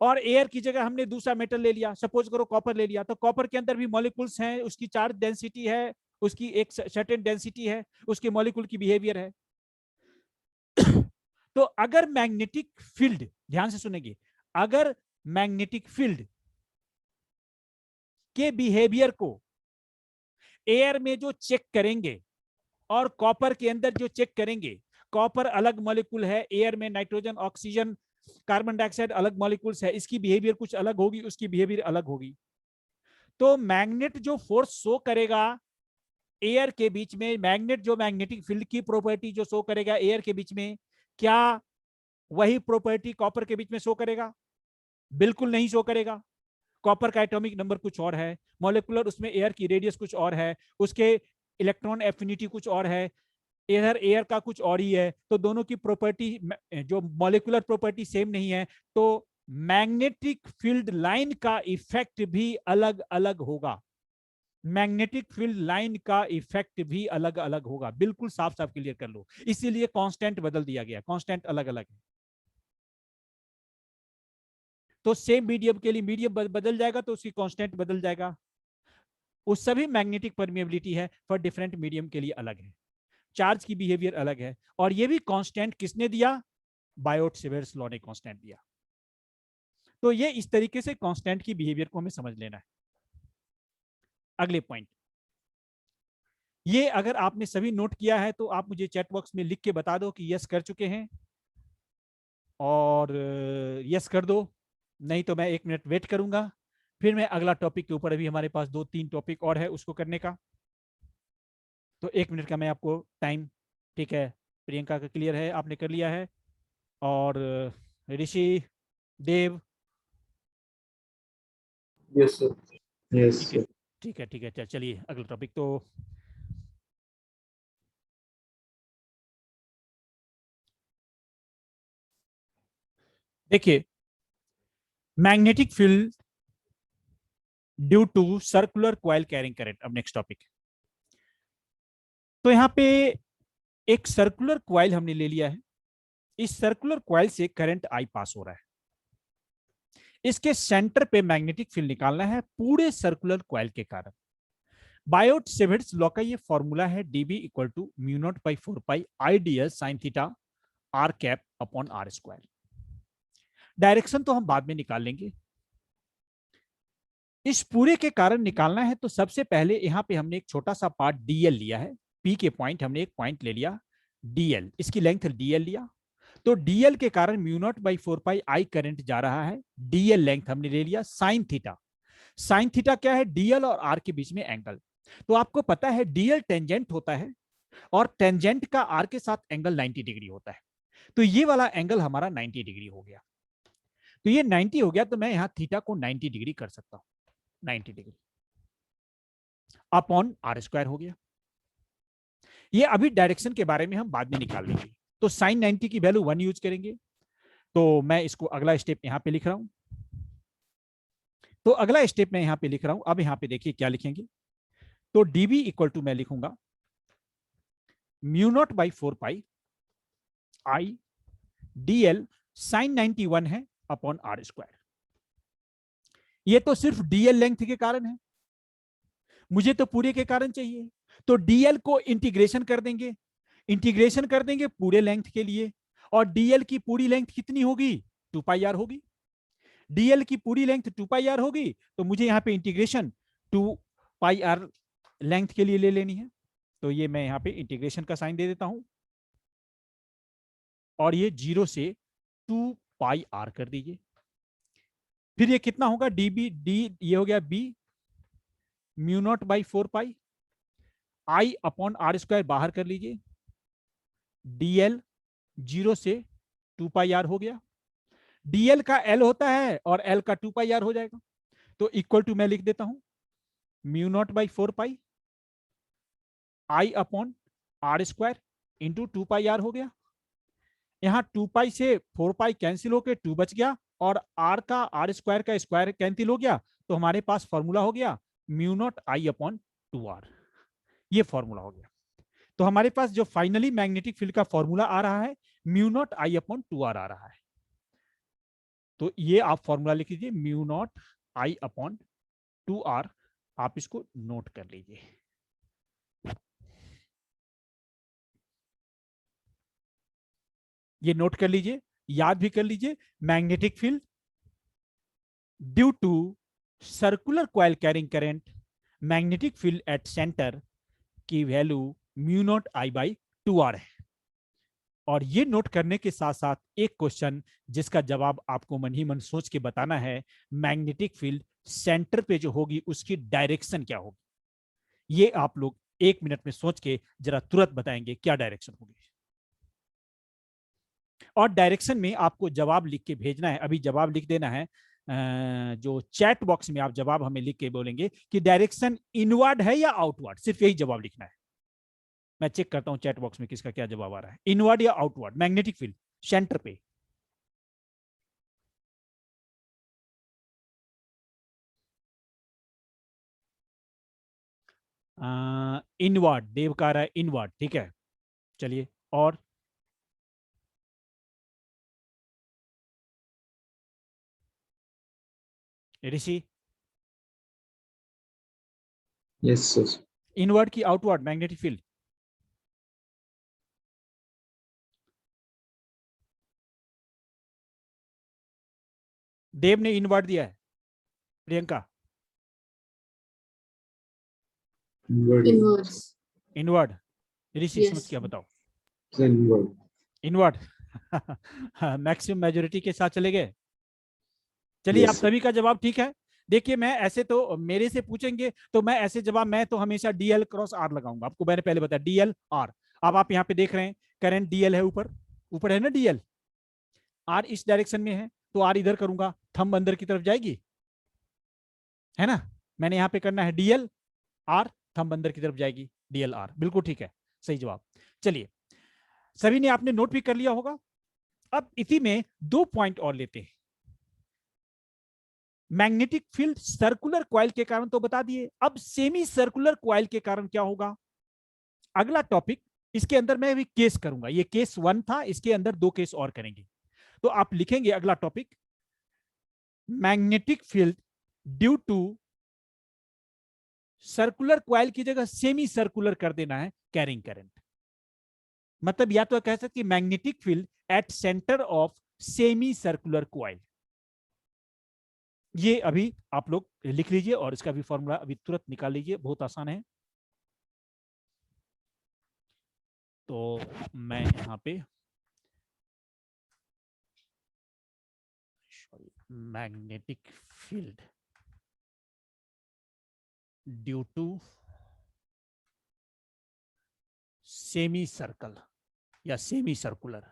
Speaker 1: और एयर की जगह हमने दूसरा मेटल ले लिया, सपोज करो कॉपर ले लिया, तो कॉपर के अंदर भी मॉलिक्यूल्स हैं, उसकी चार्ज डेंसिटी है, उसकी एक सर्टेन डेंसिटी है, उसके मॉलिक्यूल की बिहेवियर है। तो अगर मैग्नेटिक फील्ड, ध्यान से सुनेंगे, अगर मैग्नेटिक फील्ड के बिहेवियर को एयर में जो चेक करेंगे और कॉपर के अंदर जो चेक करेंगे, कॉपर अलग मॉलिक्यूल है, एयर में नाइट्रोजन ऑक्सीजन कार्बन डाइऑक्साइड अलग मॉलिक्यूल्स है, इसकी बिहेवियर कुछ अलग होगी, उसकी बिहेवियर अलग होगी। तो मैग्नेट जो फोर्स शो करेगा एयर के बीच में, मैग्नेट जो मैग्नेटिक फील्ड की प्रॉपर्टी जो शो करेगा एयर के बीच में, क्या वही प्रॉपर्टी कॉपर के बीच में शो करेगा? बिल्कुल नहीं शो करेगा। कॉपर का एटॉमिक नंबर कुछ और है, मॉलिक्यूलर उसमें एयर की रेडियस कुछ और है, उसके इलेक्ट्रॉन एफिनिटी कुछ और है, इधर एयर का कुछ और ही है। तो दोनों की प्रॉपर्टी जो मॉलिक्यूलर प्रॉपर्टी सेम नहीं है, तो मैग्नेटिक फील्ड लाइन का इफेक्ट भी अलग अलग होगा। मैग्नेटिक फील्ड लाइन का इफेक्ट भी अलग अलग होगा। बिल्कुल साफ साफ क्लियर कर लो, इसीलिए कांस्टेंट बदल दिया गया, कांस्टेंट अलग अलग है। तो सेम मीडियम के लिए मीडियम बदल जाएगा तो उसकी कांस्टेंट बदल जाएगा। उस सभी मैग्नेटिक परमिएबिलिटी है, फॉर डिफरेंट मीडियम के लिए अलग है, चार्ज की बिहेवियर अलग है। और ये भी कांस्टेंट किसने दिया? बायोट-सेवर्स लॉ ने कांस्टेंट दिया। तो ये इस तरीके से कांस्टेंट की बिहेवियर को हमें समझ लेना है। अगले पॉइंट, ये अगर आपने सभी नोट किया है तो आप मुझे चैट बॉक्स में लिख के बता दो कि यस कर चुके हैं, और यस कर दो, नहीं तो मैं 1 मिनट वेट करूंगा, फिर मैं अगला टॉपिक के ऊपर, अभी हमारे पास 2-3 टॉपिक और है उसको करने का, तो 1 मिनट का मैं आपको टाइम, ठीक है? प्रियंका का क्लियर है, आपने कर लिया है, और Rishi, Dev,
Speaker 2: yes sir, yes sir.
Speaker 1: ठीक है ठीक है, चलिए अगला टॉपिक। तो देखिए, magnetic field due to circular coil carrying current. अब नेक्स्ट टॉपिक, तो यहां पे एक सर्कुलर कॉइल हमने ले लिया है, इस सर्कुलर कॉइल से करंट आई पास हो रहा है, इसके सेंटर पे मैग्नेटिक फील्ड निकालना है पूरे सर्कुलर कॉइल के कारण। बायोट-सेवर्स लॉ का ये फॉर्मूला है dB = μ0/4 pi IDS sin theta R cap upon are square. Direction तो हम बाद में निकाल लेंगे। इस पूरे के कारण निकालना है तो सबसे पहले यहां पे हमने एक छोटा सा पार्ट डीएल लिया है। पी के पॉइंट हमने एक पॉइंट ले लिया डीएल, इसकी लेंथ डीएल लिया, तो डीएल के कारण mu naught by 4 pi I current जा रहा है। डीएल लेंथ हमने ले लिया साइन थीटा। साइन थीटा क्या है? डीएल और आर के बीच में एंगल। तो आपको पता है डीएल टेंजेंट होता है और टेंजेंट का आर के साथ एंगल 90 डिग्री होता है। तो ये वाला एंगल हमारा 90 डिग्री हो गया। तो ये 90 हो गया, तो मैं यहां थीटा को 90 डिग्री कर सकता हूं। 90 डिग्री अपॉन आर स्क्वायर हो गया। ये अभी डायरेक्शन के बारे में हम बाद में निकाल लेंगे। तो साइन 90 की वैल्यू 1 यूज करेंगे। तो मैं इसको अगला स्टेप यहां पे लिख रहा हूं। तो अगला स्टेप मैं यहां पे लिख रहा हूं। अब यहां पे देखिए क्या लिखेंगे। तो dB इक्वल टू मैं लिखूंगा mu naught by 4 pi I dl sine 91 है अपॉन आर स्क्वायर। ये तो सिर्फ dl लेंथ के कारण है, मुझे तो पूरे के कारण चाहिए। तो dl को इंटीग्रेशन कर देंगे, इंटीग्रेशन कर देंगे पूरे लेंथ के लिए। और dl की पूरी लेंथ कितनी होगी? 2 पाई आर होगी। dl की पूरी लेंथ 2 पाई आर होगी, तो मुझे यहां पे इंटीग्रेशन 2 पाई आर लेंथ के लिए ले लेनी है। तो ये मैं यहां पे इंटीग्रेशन का साइन दे देता हूं और ये 0 से 2 पाई आर कर दीजिए। फिर ये कितना होगा? dB डी ये हो गया b mu naught by 4 pi I upon are square बाहर कर लीजिए। dl 0 से 2 पाई आर हो गया। dl का l होता है और l का 2 पाई आर हो जाएगा। तो इक्वल टू मैं लिख देता हूं mu naught by 4 pi I upon are square into 2 pi R हो गया। यहां 2 पाई से 4 पाई कैंसिल होकर 2 बच गया और r का आर स्क्वायर का स्क्वायर कैंसिल हो गया। तो हमारे पास फॉर्मूला हो गया mu naught I upon 2r। ये फॉर्मूला हो गया। तो हमारे पास जो फाइनली मैग्नेटिक फील्ड का फॉर्मूला आ रहा है mu naught I upon 2r आ रहा है। तो ये आप फॉर्मूला लिख लीजिए mu naught I upon 2r। आप इसको नोट कर लीजिए। ये नोट कर लीजिए, याद भी कर लीजिए। Magnetic field due to circular coil carrying current magnetic field at centre की value mu naught I by 2r है। और ये नोट करने के साथ साथ एक क्वेश्चन जिसका जवाब आपको मन ही मन सोच के बताना है, मैग्नेटिक फील्ड सेंटर पे जो होगी उसकी डायरेक्शन क्या होगी। ये आप लोग 1 मिनट में सोच के जरा तुरंत बताएंगे क्या डायरेक्शन होगी। और डायरेक्शन में आपको जवाब लिख के भेजना है। अभी जवाब लिख देना है, जो चैट बॉक्स में आप जवाब हमें लिख के बोलेंगे कि डायरेक्शन इनवर्ड है या आउटवर्ड, सिर्फ यही जवाब लिखना है। मैं चेक करता हूं चैट बॉक्स में किसका क्या जवाब आ रहा है, इनवर्ड या आउटवर्ड मैग्नेटिक फील्ड सेंटर पे। इनवर्ड देव का रहा है, इनवर्ड, ठीक है। चलिए और ऋषि,
Speaker 2: यस सर।
Speaker 1: इनवर्ड की आउटवर्ड मैग्नेटिक फील्ड? देव ने इनवर्ड दिया है, प्रियंका
Speaker 3: इनवर्स।
Speaker 1: इनवर्ड, ऋषि
Speaker 3: Yes.
Speaker 1: समझ क्या बताओ?
Speaker 2: इनवर्ड।
Speaker 1: इनवर्ड मैक्सिमम मेजोरिटी के साथ चले गए। चलिए
Speaker 2: Yes,
Speaker 1: आप सभी का जवाब ठीक है। देखिए मैं ऐसे तो मेरे से पूछेंगे तो मैं ऐसे जवाब, मैं तो हमेशा डीएल क्रॉस आर लगाऊंगा। आपको मैंने पहले बताया डीएल आर। अब आप यहाँ पे देख रहे हैं करंट डीएल है, ऊपर ऊपर है ना डीएल, आर इस डायरेक्शन में है तो आर इधर करूंगा, थंब अंदर की तरफ जाएगी, है ना। मैंने यहाँ पे करना है डीएल आर, थंब अंदर की तरफ जाएगी, डीएल आर। बिल्कुल ठीक है, सही जवाब। चलिए सभी ने आपने नोट भी कर लिया होगा। अब इसी में 2 पॉइंट और लेते हैं। मैग्नेटिक फील्ड सर्कुलर कॉइल के कारण तो बता दिए, अब सेमी सर्कुलर कॉइल के कारण क्या होगा। अगला टॉपिक, इसके अंदर मैं भी केस करूंगा, ये केस 1 था, इसके अंदर 2 केस और करेंगे। तो आप लिखेंगे अगला topic, magnetic field due to circular coil की जगह सेमी सर्कुलर कर देना है कैरिंग करंट। मतलब या तो कह सकते magnetic field at centre of semi circular coil. ये अभी आप लोग लिख लीजिए और इसका भी फॉर्मूला अभी तुरंत निकाल लीजिए, बहुत आसान है। तो मैं यहां पे magnetic field due to semi circle या semi circular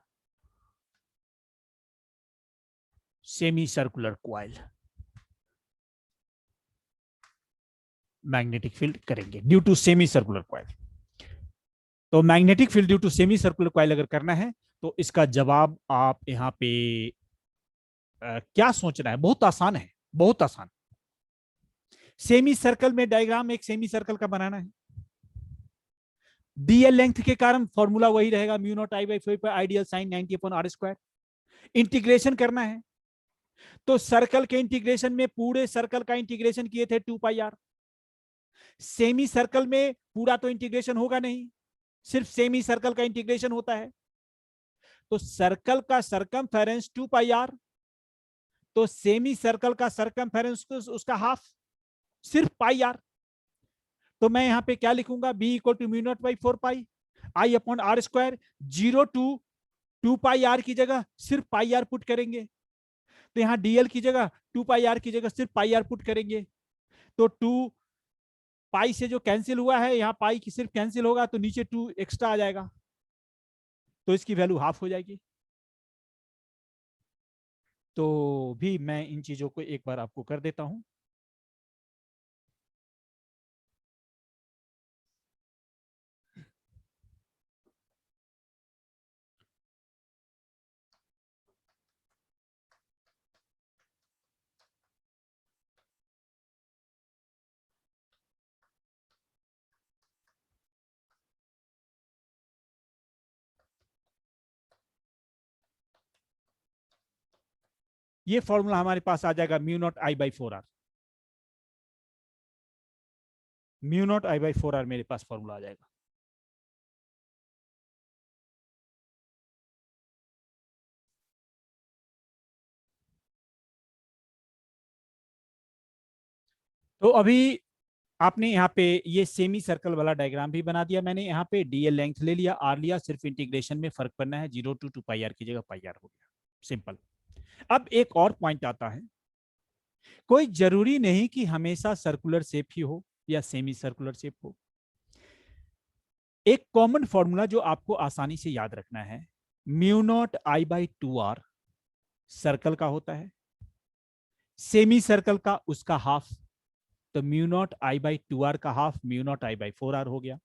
Speaker 1: coil, magnetic field करेंगे due to semi circular coil. तो magnetic field due to semi circular coil अगर करना है तो इसका जवाब आप यहां पे क्या सोचना है, बहुत आसान है, बहुत आसान। सेमी सर्कल में डायग्राम एक सेमी सर्कल का बनाना है, डीएल लेंथ के कारण फॉर्मूला वही रहेगा, म्यू नॉट आई बाई 4 पर ideal sine 90 upon are square. Integration करना है तो सर्कल के इंटीग्रेशन में पूरे सर्कल का इंटीग्रेशन किए थे 2 पाई आर। सेमी सर्कल में पूरा तो इंटीग्रेशन होगा नहीं, सिर्फ सेमी सर्कल का इंटीग्रेशन होता है। तो सर्कल का सरकमफेरेंस 2 पाई आर, तो सेमी सर्कल का सरकमफेरेंस उसका हाफ सिर्फ पाई आर। तो मैं यहां पे क्या लिखूंगा, b equal to mu naught by 4 pi I upon are square. 0 to 2 pi r की जगह सिर्फ पाई आर पुट करेंगे, तो यहां डीएल की जगह 2 पाई आर की जगह सिर्फ पाई आर पुट करेंगे। तो 2 पाई से जो कैंसिल हुआ है, यहां पाई की सिर्फ कैंसिल होगा तो नीचे 2 एक्स्ट्रा आ जाएगा, तो इसकी वैल्यू हाफ हो जाएगी। तो भी मैं इन चीजों को एक बार आपको कर देता हूं। ये फॉर्मूला हमारे पास आ जाएगा mu naught I by 4 r, mu naught I by 4 r मेरे पास फॉर्मूला आ जाएगा। तो अभी आपने यहाँ पे ये सेमी सर्कल वाला डायग्राम भी बना दिया मैंने, यहाँ पे डीएल लेंथ ले लिया, आर लिया, सिर्फ इंटीग्रेशन में फर्क पड़ना है, 0 टू 2 पाई आर की जगह पाई आर हो गया, सिंपल। अब एक और पॉइंट आता है, कोई जरूरी नहीं कि हमेशा सर्कुलर शेप ही हो या सेमी सर्कुलर शेप हो। एक कॉमन फॉर्मूला जो आपको आसानी से याद रखना है, mu naught I by 2 R circle का होता है, सेमी सर्कल का उसका हाफ, तो mu naught I by 2 R का half mu naught I by 4 R हो गया।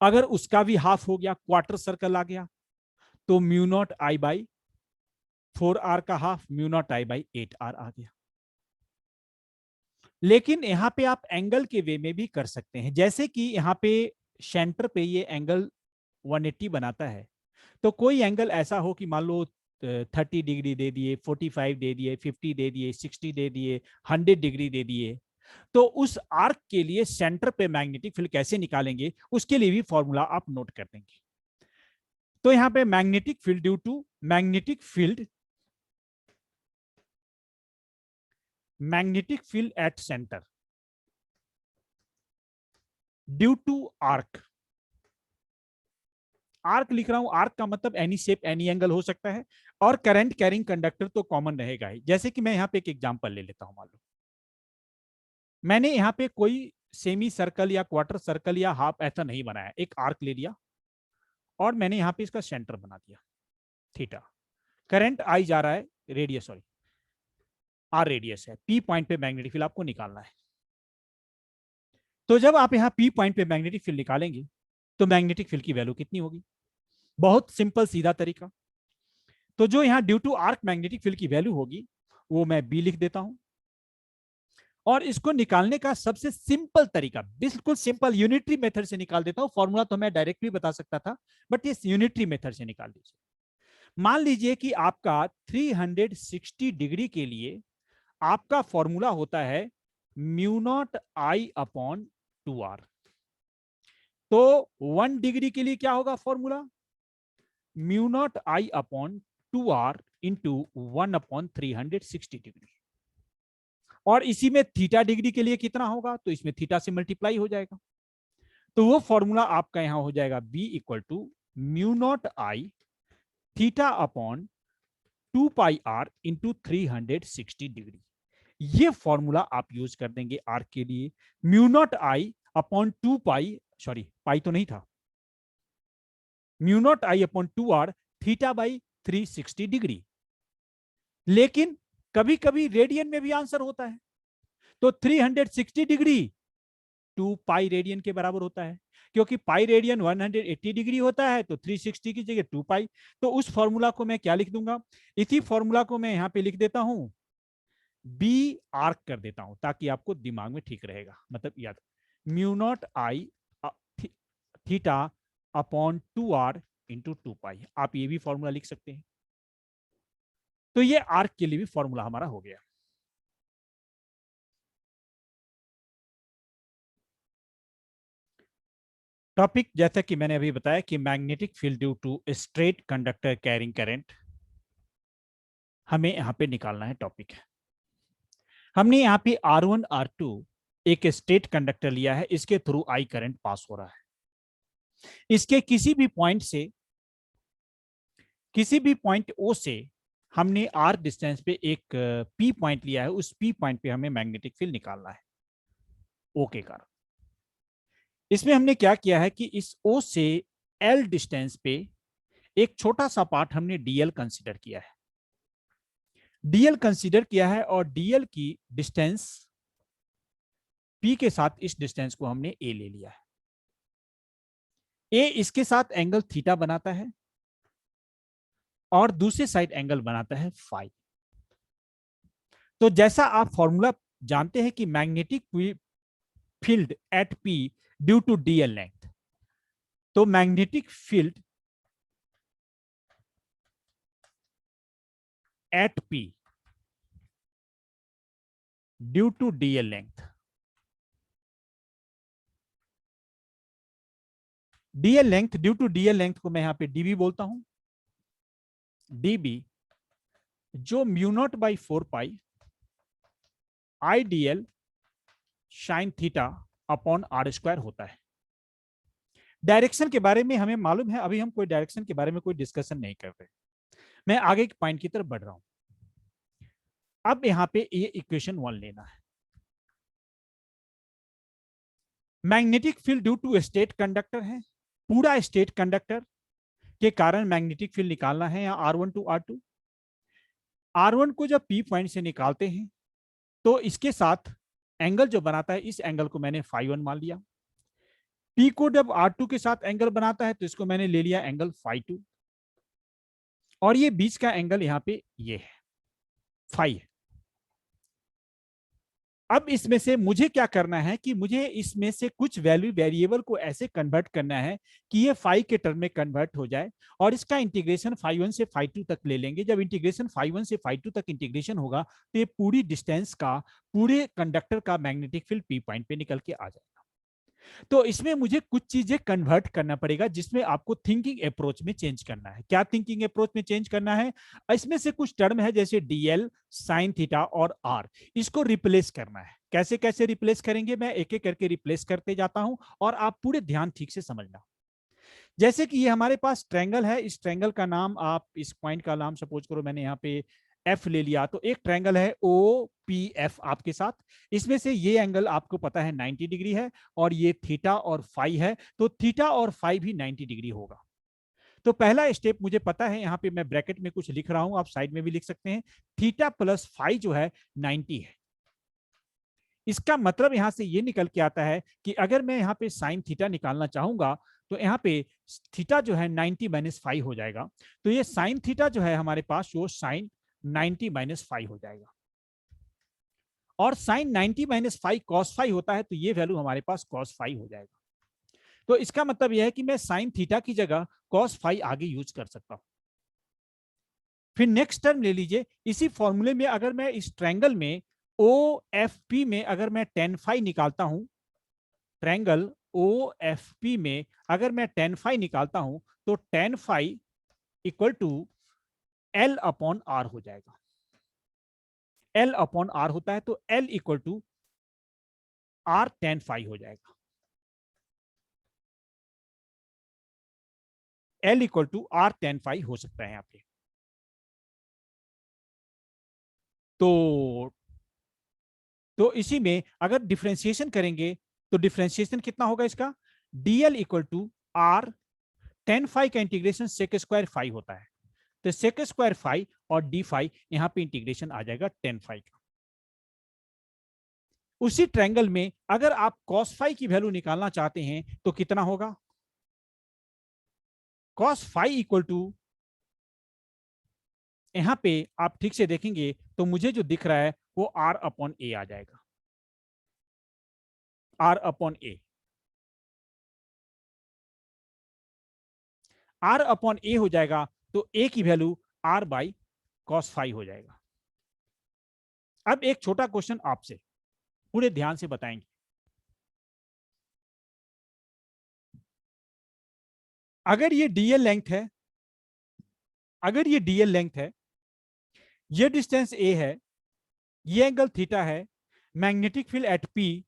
Speaker 1: अगर उसका भी हाफ हो गया, क्वार्टर सर्कल आ गया, तो mu naught I by 4 R का half mu naught I by 8 R आ गया। लेकिन यहां पे आप एंगल के वे में भी कर सकते हैं, जैसे कि यहां पे सेंटर पे ये एंगल 180 बनाता है, तो कोई एंगल ऐसा हो कि मान लो 30 डिग्री दे दिए, 45 दे दिए, 50 दे दिए, 60 दे दिए, 100 डिग्री दे दिए, तो उस आर्क के लिए सेंटर पे मैग्नेटिक फील्ड कैसे निकालेंगे, उसके लिए भी फॉर्मूला आप नोट कर देंगे। तो यहां पे magnetic field due to magnetic field at centre due to arc, arc लिख रहा हूं, आर्क का मतलब एनी शेप एनी एंगल हो सकता है, और करंट कैरिंग कंडक्टर तो कॉमन रहेगा ही। जैसे कि मैं यहां पे एक एग्जांपल ले लेता हूं, मान लो मैंने यहाँ पे कोई सेमी सर्कल या क्वार्टर सर्कल या हाफ ऐसा नहीं बनाया, एक आर्क ले लिया और मैंने यहाँ पे इसका सेंटर बना दिया थीटा, करंट आई जा रहा है, रेडियस सॉरी आर रेडियस है, पी पॉइंट पे मैग्नेटिक फील्ड आपको निकालना है। तो जब आप यहाँ पी पॉइंट पे मैग्नेटिक फील्ड निकालेंगे तो मैग्नेटिक फील्ड की वैल्यू कितनी होगी, बहुत सिंपल सीधा तरीका। तो जो यहाँ due to arc magnetic field की वैल्यू होगी वो मैं बी लिख देता हूं, और इसको निकालने का सबसे सिंपल तरीका, बिल्कुल सिंपल यूनिटरी मेथड से निकाल देता हूं। फॉर्मूला तो मैं डायरेक्ट भी बता सकता था, बट ये यूनिटरी मेथड से निकाल दीजिए। मान लीजिए कि आपका 360 डिग्री के लिए आपका फॉर्मूला होता है mu naught I upon 2 r. तो 1 डिग्री के लिए क्या होगा formula, mu naught I upon 2r into 1/360 degree. और इसी में थीटा डिग्री के लिए कितना होगा, तो इसमें थीटा से मल्टीप्लाई हो जाएगा। तो वो फॉर्मूला आपका यहां हो जाएगा b equal to mu naught I theta upon 2 pi r into 360 degree. ये फॉर्मूला आप यूज कर देंगे आर के लिए। Mu naught I upon 2 pi, sorry pi तो नहीं था, mu naught I upon 2r theta by 360 degree. लेकिन कभी कभी रेडियन में भी आंसर होता है, तो 360 डिग्री 2 पाई रेडियन के बराबर होता है, क्योंकि पाई रेडियन 180 डिग्री होता है, तो 360 की जगह 2 पाई। तो उस फॉर्मूला को मैं क्या लिख दूंगा, इसी फॉर्मूला को मैं यहां पे लिख देता हूं, बी आर्क कर देता हूं, ताकि आपको दिमाग में ठीक रहेगा। मतलब याद, mu naught I theta upon 2r into 2 पाई, आप ये भी फॉर्मूला लिख सकते हैं। तो ये आर्क के लिए भी फॉर्मूला हमारा हो गया। टॉपिक जैसा कि मैंने अभी बताया कि magnetic field due to straight conductor carrying current हमें यहां पे निकालना है। टॉपिक है, हमने यहाँ पे R1 R2 एक स्ट्रेट कंडक्टर लिया है, इसके थ्रू आई करंट पास हो रहा है। इसके किसी भी पॉइंट से, किसी भी पॉइंट O से हमने R डिस्टेंस पे एक P पॉइंट लिया है, उस P पॉइंट पे हमें मैग्नेटिक फील्ड निकालना है O के कारण। इसमें हमने क्या किया है कि इस O से L डिस्टेंस पे एक छोटा सा पार्ट हमने DL कंसीडर किया है, DL कंसीडर किया है, और DL की डिस्टेंस P के साथ इस डिस्टेंस को हमने A ले लिया है। A इसके साथ एंगल थीटा बनाता है और दूसरे साइड एंगल बनाता है फाई। तो जैसा आप फॉर्मूला जानते हैं कि magnetic field at P due to DL length, तो magnetic field at P due to DL length, DL length, due to DL length को मैं यहां पे dB बोलता हूं, dB जो mu naught by 4 pi I DL sine theta upon R square होता है। डायरेक्शन के बारे में हमें मालूम है, अभी हम कोई डायरेक्शन के बारे में कोई डिस्कशन नहीं कर रहे, मैं आगे के पॉइंट की तरफ बढ़ रहा हूं। अब यहां पे ये इक्वेशन 1 लेना है। Magnetic field due to straight conductor है, पूरा स्टेट कंडक्टर के कारण मैग्नेटिक फील्ड निकालना है। यहाँ R1 टू R2, R1 को जब P पॉइंट से निकालते हैं तो इसके साथ एंगल जो बनाता है, इस एंगल को मैंने φ1 मान लिया। P को जब R2 के साथ एंगल बनाता है तो इसको मैंने ले लिया एंगल φ2, और ये बीच का एंगल यहाँ पे ये है फाई है। अब इसमें से मुझे क्या करना है कि मुझे इसमें से कुछ वैल्यू वेरिएबल को ऐसे कन्वर्ट करना है कि ये फाई के टर्म में कन्वर्ट हो जाए, और इसका इंटीग्रेशन φ1 से φ2 तक ले लेंगे। जब इंटीग्रेशन φ1 से φ2 तक इंटीग्रेशन होगा तो ये पूरी डिस्टेंस का, पूरे कंडक्टर का मैग्नेटिक फील्ड P पॉइंट पे निकल के आ जाएगा। तो इसमें मुझे कुछ चीजें कन्वर्ट करना पड़ेगा, जिसमें आपको थिंकिंग अप्रोच में चेंज करना है। क्या थिंकिंग अप्रोच में चेंज करना है, इसमें से कुछ टर्म है जैसे DL साइन थीटा और R, इसको रिप्लेस करना है। कैसे कैसे रिप्लेस करेंगे, मैं एक एक करके रिप्लेस करते जाता हूं, और आप पूरे ध्यान ठीक से समझना। जैसे कि ये हमारे पास ट्रायंगल है, इस ट्रायंगल का नाम, आप इस पॉइंट का नाम सपोज करो मैंने यहाँ पे F ले लिया, तो एक ट्रायंगल है OPF आपके साथ। इसमें से ये एंगल आपको पता है 90 डिग्री है, और ये थीटा और फाई है, तो थीटा और फाई भी 90 डिग्री होगा। तो पहला स्टेप मुझे पता है, यहाँ पे मैं ब्रैकेट में कुछ लिख रहा हूं, आप साइड में भी लिख सकते हैं, थीटा प्लस फाई जो है 90 है। इसका मतलब यहां से ये निकल के आता है कि अगर मैं यहाँ पे साइन थीटा निकालना चाहूंगा तो यहाँ पे थीटा जो है 90 माइनस फाइव हो जाएगा, तो ये साइन थीटा जो है हमारे पास वो साइन 90 माइनस फाइव हो जाएगा, और sine 90 minus five cos five होता है, तो ये वैल्यू हमारे पास कॉस फाइव हो जाएगा। तो इसका मतलब यह है कि मैं साइन थीटा की जगह कॉस फाइव आगे यूज कर सकता हूं। फिर नेक्स्ट टर्म ले लीजिए, इसी फॉर्मूले में अगर मैं इस ट्रायंगल में OFP में अगर मैं tan फाई निकालता हूं, ट्रायंगल OFP में अगर मैं tan फाई निकालता हूं, तो tan phi equal to L upon r हो जाएगा। L अपॉन आर होता है तो L equal to R tan phi हो जाएगा। L equal to R tan phi हो सकता है यहाँ पे। तो इसी में अगर डिफरेंशिएशन करेंगे तो डिफरेंशिएशन कितना होगा इसका, dl equal to R tan phi का इंटीग्रेशन sec स्क्वायर phi होता है, तो sec स्क्वायर phi और d phi यहां पे इंटीग्रेशन आ जाएगा tan phi का। उसी ट्रायंगल में अगर आप cos phi की वैल्यू निकालना चाहते हैं तो कितना होगा, cos phi इक्वल टू, यहां पे आप ठीक से देखेंगे तो मुझे जो दिख रहा है वो R अपॉन ए आ जाएगा, R अपॉन ए। R अपॉन ए हो जाएगा तो ए की value R by cos phi हो जाएगा। अब एक छोटा क्वेश्चन आपसे, पूरे ध्यान से बताएंगे। अगर ये dl लेंथ है, अगर ये dl लेंथ है, ये डिस्टेंस a है, ये एंगल थीटा है, magnetic field at p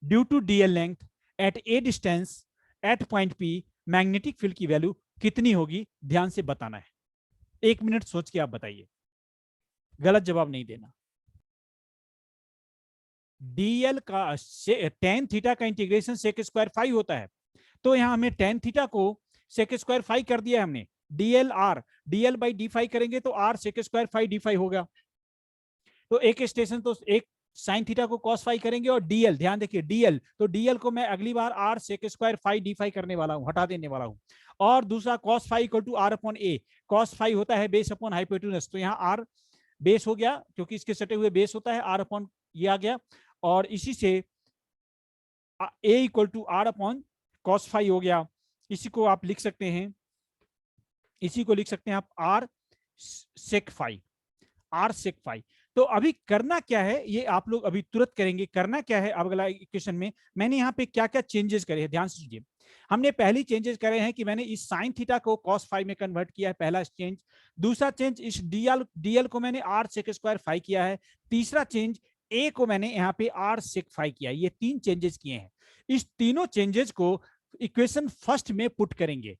Speaker 1: due to dl length at a distance at point p, मैग्नेटिक फील्ड की वैल्यू कितनी होगी, ध्यान से बताना है। 1 मिनट सोच के आप बताइए, गलत जवाब नहीं देना। dl का tan थीटा का इंटीग्रेशन sec स्क्वायर फाई होता है, तो यहां हमें tan थीटा को sec स्क्वायर फाई कर दिया हमने, dl r, dl by d phi करेंगे तो r sec square phi d phi होगा। तो एक स्टेशन तो एक साइन थीटा को cos फाई करेंगे और dl, ध्यान देखिए dl, तो dl को मैं अगली बार r sec square phi d phi करने वाला हूं, हटा देने वाला हूं। और दूसरा cos phi equal to r upon a, cos phi होता है बेस अपॉन हाइपोटेन्यूज, तो यहाँ r बेस हो गया क्योंकि इसके सटे हुए बेस होता है, r अपॉन ये आ गया, और इसी से a equal to r upon cos phi हो गया। इसी को आप लिख सकते हैं, इसी को लिख सकते हैं आप r sec phi, r sec phi. तो अभी करना क्या है ये आप लोग अभी तुरंत करेंगे। करना क्या है, अब अगला इक्वेशन में मैंने यहाँ पे क्या क्या चेंजेस करे हैं, ध्यान से सुनिए। हमने पहली चेंजेस करे हैं कि मैंने इस साइन थीटा को cos फाई में कन्वर्ट किया है, पहला चेंज। दूसरा चेंज, इस dl को मैंने r sec स्क्वायर फाई किया है। तीसरा चेंज, a को मैंने यहाँ पे r sec फाई किया है। ये 3 चेंजेस किए हैं। इस तीनों चेंजेस को इक्वेशन फर्स्ट में पुट करेंगे।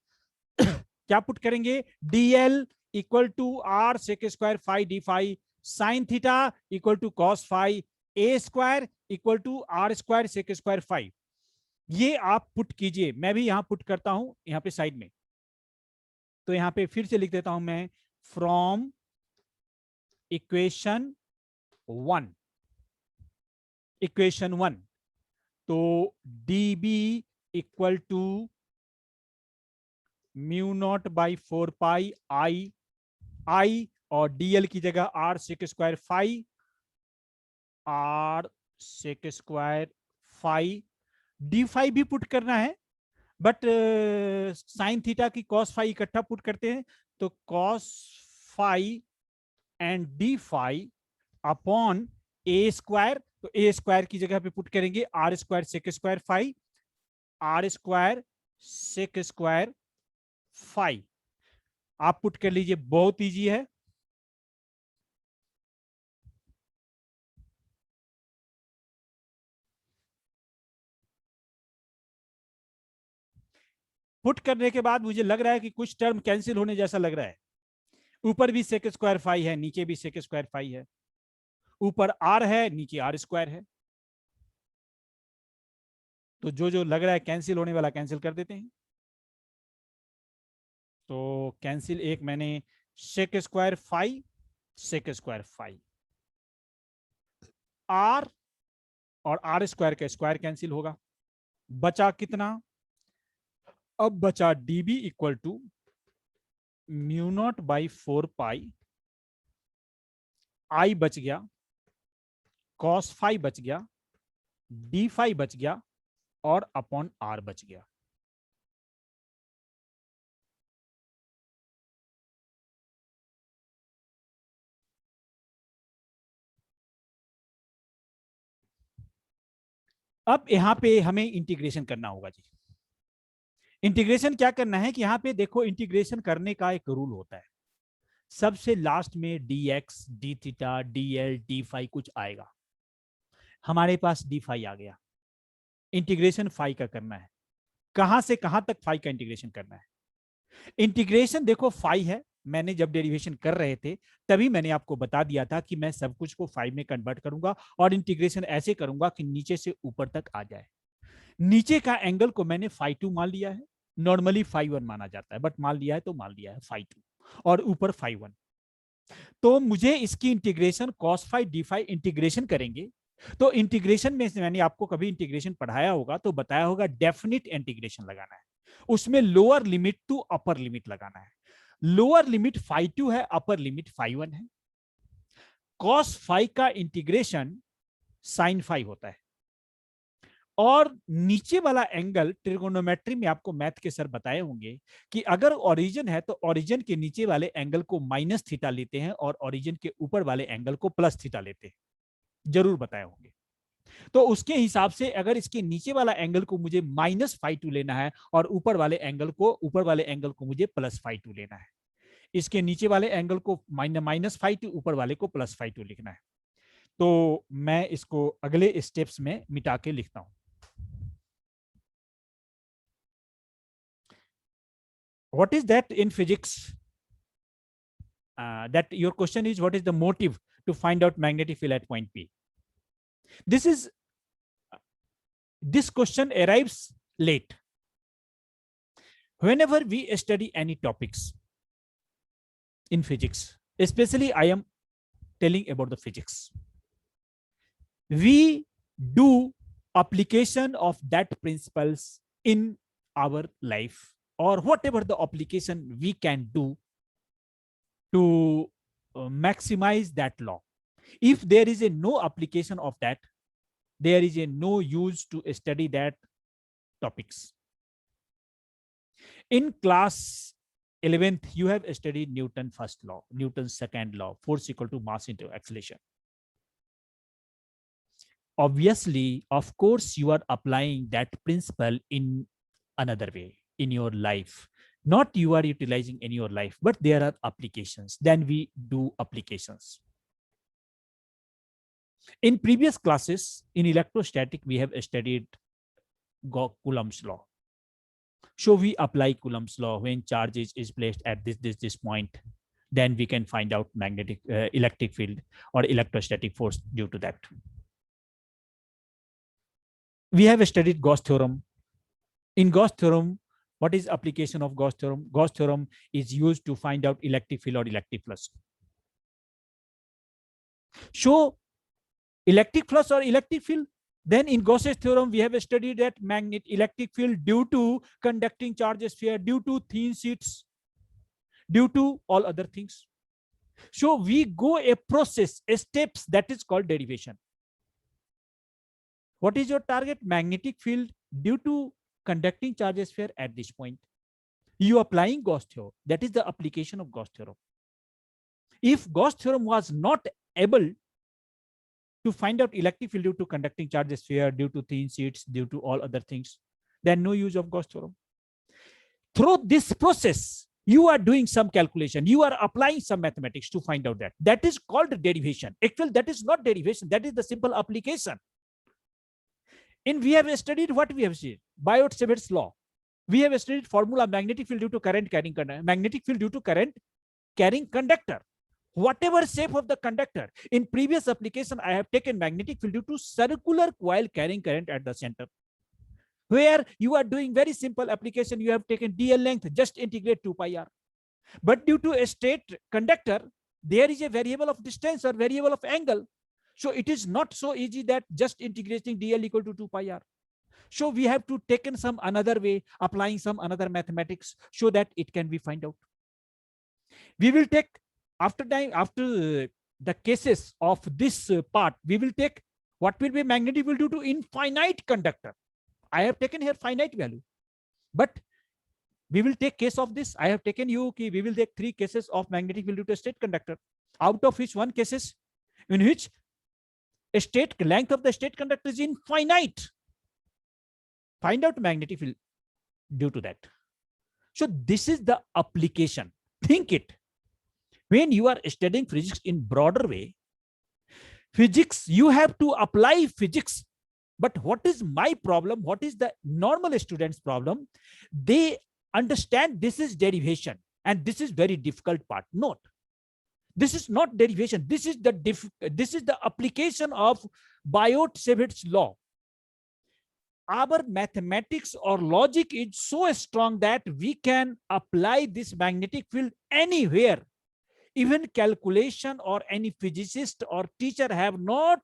Speaker 1: क्या पुट करेंगे, dl equal to r sec square phi d phi, sine theta equal to cos phi, a square equal to r square sec square phi. ये आप पुट कीजिए, मैं भी यहां पुट करता हूं यहां पे साइड में। तो यहां पे फिर से लिख देता हूं मैं, फ्रॉम इक्वेशन 1, इक्वेशन 1, तो db equal to mu naught by 4 pi I, और dl की जगह r sec square phi, r sec square phi, d phi भी पुट करना है, बट साइन थीटा की cos फाई इकट्ठा पुट करते हैं, तो cos phi and d phi upon a square, तो ए स्क्वायर की जगह पे पुट करेंगे r square sec square phi, r square sec square phi. आप पुट कर लीजिए, बहुत इजी है। पुट करने के बाद मुझे लग रहा है कि कुछ टर्म कैंसिल होने जैसा लग रहा है। ऊपर भी sec स्क्वायर फाई है, नीचे भी sec स्क्वायर फाई है, ऊपर r है, नीचे r स्क्वायर है। तो जो जो लग रहा है कैंसिल होने वाला कैंसिल कर देते हैं। तो कैंसिल, एक मैंने sec square phi, sec square phi, r और r स्क्वायर का स्क्वायर कैंसिल होगा, बचा कितना, अब बचा db equal to mu naught by 4 pi, I बच गया, cos फाई बच गया, डी फाई बच गया, और अपॉन r बच गया। अब यहां पे हमें इंटीग्रेशन करना होगा जी। इंटीग्रेशन क्या करना है कि यहाँ पे देखो, इंटीग्रेशन करने का एक रूल होता है, सबसे लास्ट में dx d theta dl d phi कुछ आएगा। हमारे पास d फाई आ गया, इंटीग्रेशन फाई का करना है। कहां से कहां तक फाई का इंटीग्रेशन करना है? इंटीग्रेशन देखो फाई है, मैंने जब डेरिवेशन कर रहे थे तभी मैंने आपको बता दिया था कि मैं सब कुछ को फाई में कन्वर्ट करूंगा और इंटीग्रेशन ऐसे करूंगा कि नीचे से ऊपर तक आ जाए। नीचे का एंगल को मैंने फाई 2 मान लिया है, नॉर्मली फाई 1 माना जाता है, बट मान लिया है तो मान लिया है फाई 2, और ऊपर फाई 1। तो मुझे इसकी integration cos phi d phi integration करेंगे, तो इंटीग्रेशन में से मैंने आपको कभी इंटीग्रेशन पढ़ाया होगा तो बताया होगा डेफिनिट इंटीग्रेशन लगाना है, उसमें lower limit to upper limit लगाना है। लोअर लिमिट फाई 2 है, अपर लिमिट फाई 1 है। cos फाई का इंटीग्रेशन साइन फाई होता है, और नीचे वाला एंगल ट्रिगोनोमेट्री में आपको मैथ के सर बताए होंगे कि अगर ओरिजिन है तो ओरिजिन के नीचे वाले एंगल को माइनस थीटा लेते हैं और ओरिजिन के ऊपर वाले एंगल को प्लस थीटा लेते हैं, जरूर बताए होंगे। तो उसके हिसाब से अगर इसके नीचे वाला एंगल को मुझे माइनस फाई 2 लेना है और ऊपर वाले एंगल को मुझे प्लस फाई 2 लेना है, इसके नीचे वाले एंगल को माइनस फाई 2, ऊपर वाले को प्लस फाई 2 लिखना है। तो मैं इसको अगले स्टेप्स में मिटा के लिखता हूं। What is that in physics? That your question is, what is the motive to find out magnetic field at point P? This question arrives late. Whenever we study any topics in physics, especially I am telling about the physics, we do application of that principles in our life, or whatever the application we can do to maximize that law. If there is a no application of that, there is a no use to study that topics. In class 11th, you have studied Newton's first law, Newton's second law, force equal to mass into acceleration. Obviously, of course, you are applying that principle in another way in your life. Not you are utilizing in your life, but there are applications. Then we do applications. In previous classes, in electrostatic, we have studied Coulomb's law. So we apply Coulomb's law when charge is placed at this point. Then we can find out magnetic electric field or electrostatic force due to that. We have studied Gauss theorem. In Gauss theorem, what is application of Gauss theorem? Gauss theorem is used to find out electric field or electric flux. So electric flux or electric field, then in Gauss's theorem, we have studied that electric field due to conducting charge sphere, due to thin sheets, due to all other things. So we go a process, a steps that is called derivation. What is your target? Magnetic field due to conducting charge sphere at this point. You applying Gauss theorem. That is the application of Gauss theorem. If Gauss theorem was not able to find out electric field due to conducting charge sphere, due to thin sheets, due to all other things, then no use of Gauss theorem. Through this process, you are doing some calculation, you are applying some mathematics to find out that. That is called derivation. Actually, that is not derivation, that is the simple application. In we have studied what we have seen, Biot-Savart's law. We have studied formula magnetic field due to current carrying conductor, magnetic field due to current carrying conductor. Whatever shape of the conductor. In previous application, I have taken magnetic field due to circular coil carrying current at the center. Where you are doing very simple application, you have taken dl length, just integrate 2 pi r. But due to a straight conductor, there is a variable of distance or variable of angle. So it is not so easy that just integrating dl equal to 2 pi r. So we have to take in some another way, applying some another mathematics so that it can be find out. We will take after the cases of this part, we will take what will be magnetic field due to infinite conductor. I have taken here finite value, but we will take case of this. I have taken you, we will take 3 cases of magnetic field due to a straight conductor, out of which 1 cases in which a straight length of the straight conductor is infinite. Find out magnetic field due to that. So this is the application. Think it. When you are studying physics in broader way, physics, you have to apply physics. But what is my problem? What is the normal student's problem? They understand this is derivation, and this is very difficult part. Not. This is not derivation. This is the application of Biot-Savart's law. Our mathematics or logic is so strong that we can apply this magnetic field anywhere. Even calculation or any physicist or teacher have not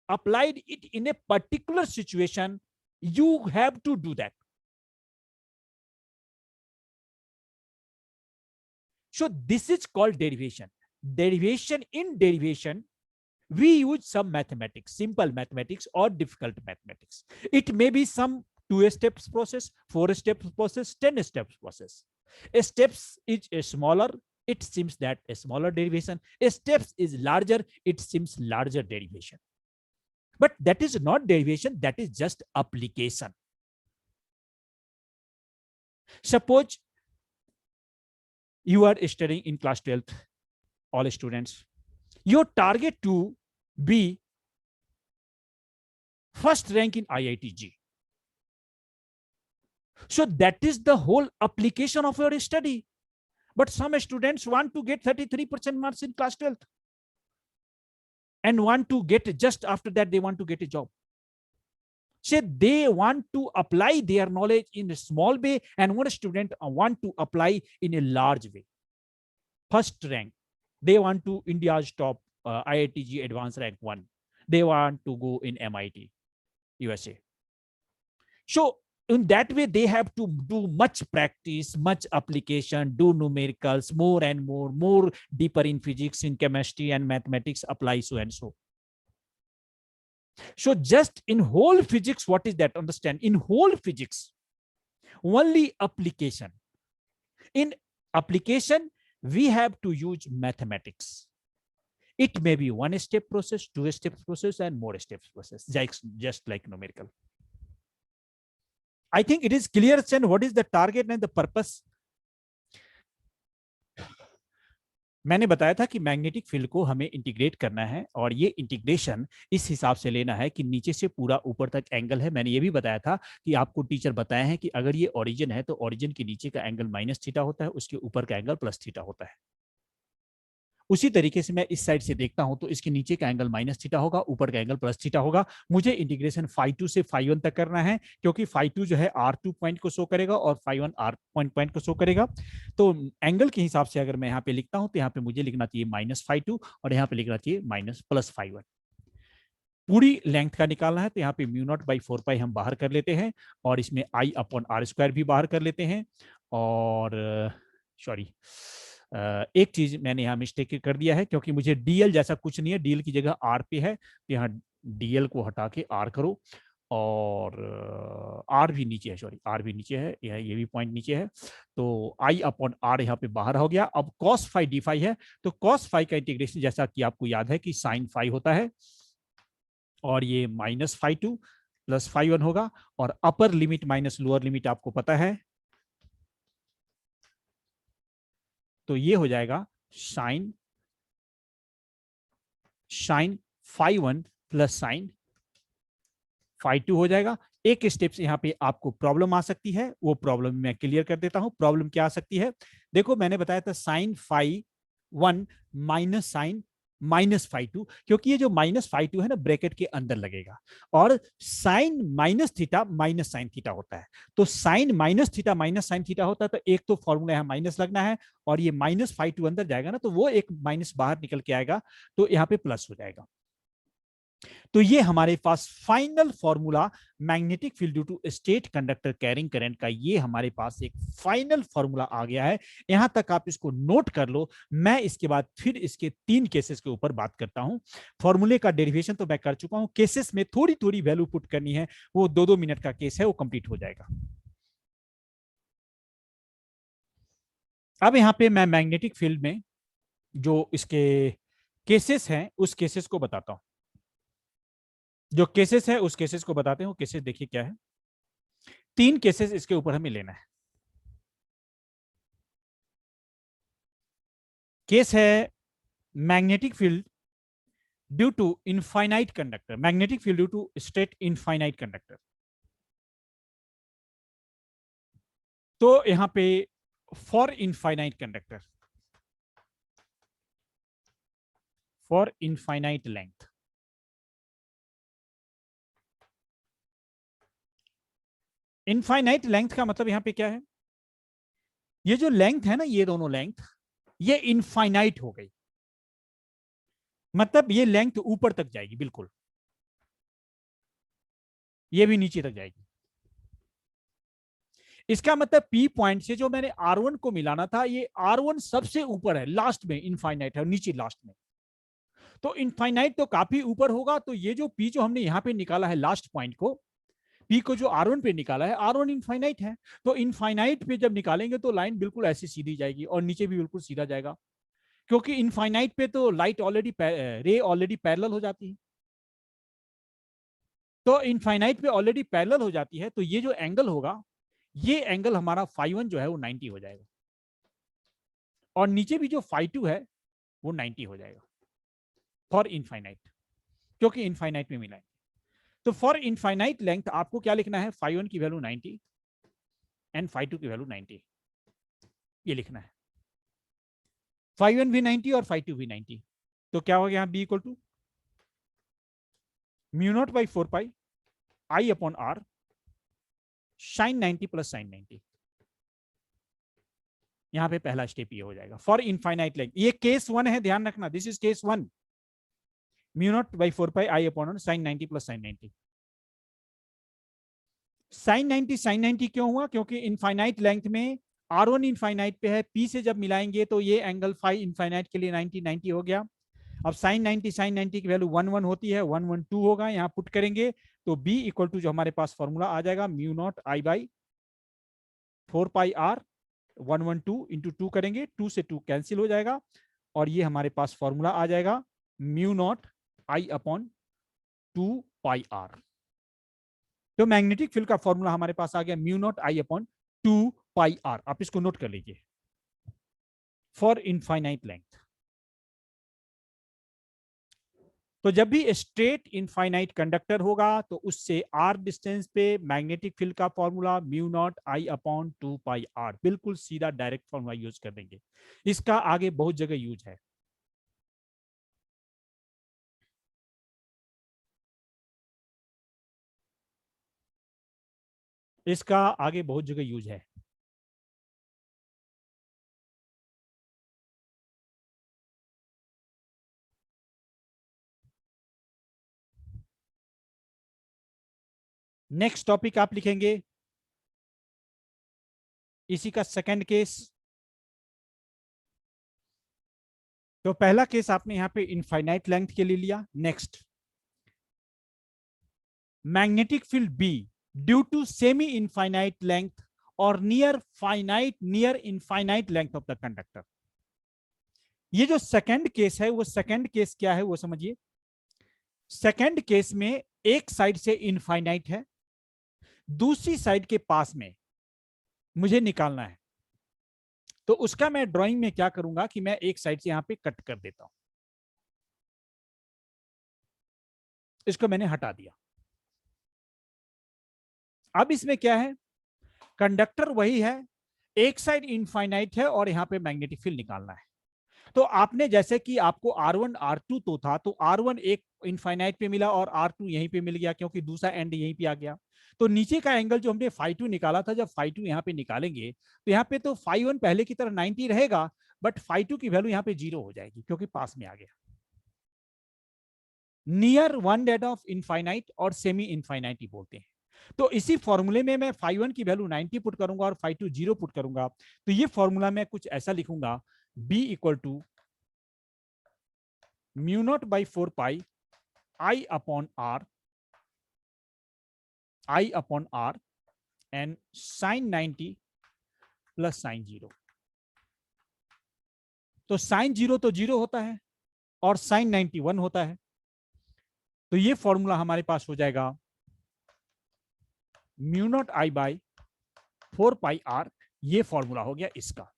Speaker 1: applied it in a particular situation. You have to do that. So this is called derivation. In derivation, we use some mathematics, simple mathematics or difficult mathematics. It may be some 2 steps process, 4 steps process, 10 steps process. A steps is a smaller, it seems that a smaller derivation. A steps is larger, it seems larger derivation. But that is not derivation, that is just application. Suppose you are studying in class 12th, all students. Your target to be first rank in IITG. So that is the whole application of your study. But some students want to get 33% marks in class 12th and want to get, just after that they want to get a job. So they want to apply their knowledge in a small way, and one student want to apply in a large way. First rank, they want to India's top IITG advanced rank 1. They want to go in MIT, USA. So in that way, they have to do much practice, much application, do numericals, more and more deeper in physics, in chemistry and mathematics, apply so and so. So just in whole physics, what is that? Understand, in whole physics, only application. In application, we have to use mathematics. It may be 1-step process, 2-step process, and more steps process, just like numerical. I think it is clear, Chen, what is the target and the purpose. मैंने बताया था कि magnetic field को हमें integrate करना है, और ये इंटीग्रेशन इस हिसाब से लेना है कि नीचे से पूरा ऊपर तक एंगल है. मैंने ये भी बताया था कि आपको टीचर बताया है कि अगर ये ओरिजिन है तो ओरिजिन के नीचे का एंगल -θ होता है, उसके ऊपर का एंगल +θ होता है. उसी तरीके से मैं इस साइड से देखता हूं तो इसके नीचे का एंगल -θ होगा, ऊपर का एंगल +θ होगा. मुझे इंटीग्रेशन φ2 से φ1 तक करना है, क्योंकि φ2 जो है R2 पॉइंट को शो करेगा और φ1 R पॉइंट को शो करेगा. तो एंगल के हिसाब से अगर मैं यहाँ पे लिखता हूं तो यहाँ पे मुझे लिखना चाहिए -φ2 और यहाँ पे लिखना चाहिए +φ1. पूरी लेंथ का निकालना है तो यहाँ पे μ0/4π हम बाहर कर लेते हैं, और इसमें I/r² भी बाहर कर लेते हैं. और सॉरी, एक चीज मैंने यहाँ मिस्टेक कर दिया है, क्योंकि मुझे डीएल जैसा कुछ नहीं है, डीएल की जगह आर पे है, तो यहाँ डीएल को हटा के आर करो, और आर भी नीचे है, सॉरी आर भी नीचे है, ये भी पॉइंट नीचे है, तो I/r यहाँ पे बाहर हो गया. अब cos φ d φ है, तो cos φ का इंटीग्रेशन जैसा कि आपको याद है कि sin φ होता है, और ये -φ2 + φ1 होगा, और upper limit minus lower limit आपको पता है, तो ये हो जाएगा sin φ1 + sin φ2 हो जाएगा. एक स्टेप से यहाँ पे आपको प्रॉब्लम आ सकती है, वो प्रॉब्लम मैं क्लियर कर देता हूं. प्रॉब्लम क्या आ सकती है, देखो मैंने बताया था sin φ1 - sin -φ2, क्योंकि ये जो -φ2 है ना ब्रैकेट के अंदर लगेगा, और sin -θ - sin θ होता है. तो sin -θ - sin θ होता है, तो एक तो फॉर्मूला यहाँ माइनस लगना है, और ये -φ2 अंदर जाएगा ना, तो वो एक माइनस बाहर निकल के आएगा, तो यहाँ पे प्लस हो जाएगा. तो ये हमारे पास final formula magnetic field due to straight conductor carrying current का, ये हमारे पास एक फाइनल फॉर्मूला आ गया है. यहां तक आप इसको नोट कर लो. मैं इसके बाद फिर इसके 3 केसेस के ऊपर बात करता हूं. फॉर्मूले का डेरिवेशन तो मैं कर चुका हूं, केसेस में थोड़ी थोड़ी वैल्यू पुट करनी है, वो 2-2 मिनट का केस है, वो कंप्लीट हो जाएगा. अब यहां पे मैं मैग्नेटिक फील्ड में जो इसके केसेस हैं उस केसेस को बताता हूं. जो केसेस है उस केसेस को बताते हैं. वो केसेस देखिए क्या है. 3 केसेस इसके ऊपर हमें लेना है। केस है magnetic field due to infinite conductor, magnetic field due to straight infinite conductor. तो यहां पे for infinite conductor, for infinite length, infinite length का मतलब यहां पे क्या है, ये जो लेंथ है ना, ये दोनों लेंथ ये इनफाइनाइट हो गई, मतलब ये लेंथ ऊपर तक जाएगी, बिल्कुल ये भी नीचे तक जाएगी। इसका मतलब पी पॉइंट से जो मैंने R1 को मिलाना था, ये R1 सबसे ऊपर है, लास्ट में इनफाइनाइट है और नीचे लास्ट में। तो इनफाइनाइट तो काफी ऊपर होगा, तो ये जो पी जो हमने यहां पे निकाला है लास्ट पॉइंट को, पी को जो R1 पे निकाला है, R1 इनफाइनाइट है, तो इनफाइनाइट पे जब निकालेंगे तो लाइन बिल्कुल ऐसी सीधी जाएगी और नीचे भी बिल्कुल सीधा जाएगा, क्योंकि इनफाइनाइट पे तो लाइट ऑलरेडी रे ऑलरेडी पैरेलल हो जाती है। तो इनफाइनाइट पे ऑलरेडी पैरेलल हो जाती है, तो ये जो एंगल होगा, ये एंगल हमारा φ1 जो है वो 90 हो जाएगा, और नीचे भी जो φ2 है वो 90 हो जाएगा फॉर इनफाइनाइट, क्योंकि इनफाइनाइट में मिला है। तो फॉर इनफाइनाइट लेंथ आपको क्या लिखना है, φ1 की वैल्यू 90 एंड φ2 की वैल्यू 90, ये लिखना है। φ1 भी 90 और φ2 भी 90, तो क्या हो गया यहाँ, B equal to μ0/4 I upon R sin 90 plus sin 90। यहां पे पहला स्टेप ये हो जाएगा फॉर इनफाइनाइट लेंथ। ये केस 1 है, ध्यान रखना, this is case 1, μ0/4 I upon sin 90 plus sin 90। sin 90 क्यों हुआ, क्योंकि इनफाइनाइट लेंथ में R1 इनफाइनाइट पे है, P से जब मिलाएंगे तो ये एंगल फाई इनफाइनाइट के लिए 90 हो गया। अब sin 90 की वैल्यू 1 1 होती है, 1 1 2 होगा, यहाँ पुट करेंगे तो B इक्वल टू जो हमारे पास फॉर्मूला आ जाएगा μ0I/4πr 1 1 2 इंटू 2 करेंगे, 2 से 2 कैंसिल हो जाएगा, और ये हमारे पास फॉर्मूला आ जाएगा μ0I/2πr। तो मैग्नेटिक फील्ड का फॉर्मूला हमारे पास आ गया μ0I/2πr। आप इसको नोट कर लीजिए फॉर इनफाइनाइट लेंथ। तो जब भी स्ट्रेट इनफाइनाइट कंडक्टर होगा तो उससे r डिस्टेंस पे मैग्नेटिक फील्ड का फॉर्मूला μ0I/2πr, बिल्कुल सीधा डायरेक्ट फॉर्मूला यूज कर देंगे। इसका आगे बहुत जगह यूज है। इसका आगे बहुत जगह यूज है। नेक्स्ट टॉपिक आप लिखेंगे इसी का सेकंड केस। तो पहला केस आपने यहां पे इनफाइनाइट लेंथ के लिए लिया। Next, magnetic field B due to semi infinite length और near infinite length of the conductor. ये जो सेकंड केस है, वो सेकंड केस क्या है वो समझिए। सेकंड केस में एक साइड से इनफाइनाइट है, दूसरी साइड के पास में मुझे निकालना है, तो उसका मैं ड्राइंग में क्या करूंगा कि मैं एक साइड से यहां पे कट कर देता हूं, इसको मैंने हटा दिया। अब इसमें क्या है, कंडक्टर वही है, एक साइड इनफाइनाइट है और यहां पे मैग्नेटिक फील्ड निकालना है। तो आपने जैसे कि आपको R1 R2 तो था, तो R1 एक इनफाइनाइट पे मिला और R2 यहीं पे मिल गया, क्योंकि दूसरा एंड यहीं पे आ गया। तो नीचे का एंगल जो हमने φ2 निकाला था, जब φ2 यहाँ पे निकालेंगे तो यहाँ पे तो φ1 पहले की तरह 90 रहेगा, बट φ2 की वैल्यू यहाँ पे 0 हो जाएगी, क्योंकि पास में आ गया। Near one date of infinite और सेमी इनफाइनाइट बोलते हैं। तो इसी फॉर्मूले में मैं φ1 की वैल्यू 90 पुट करूंगा और φ2 0 पुट करूंगा। तो ये फॉर्मूला मैं कुछ ऐसा लिखूंगा, B equal to μ0/4 I upon R and sin 90 plus sin 0। तो sin 0 तो 0 होता है और sin 90 1 होता है। तो ये फॉर्मूला हमारे पास हो जाएगा mu naught I by 4 pi are, ये फॉर्मूला हो गया इसका।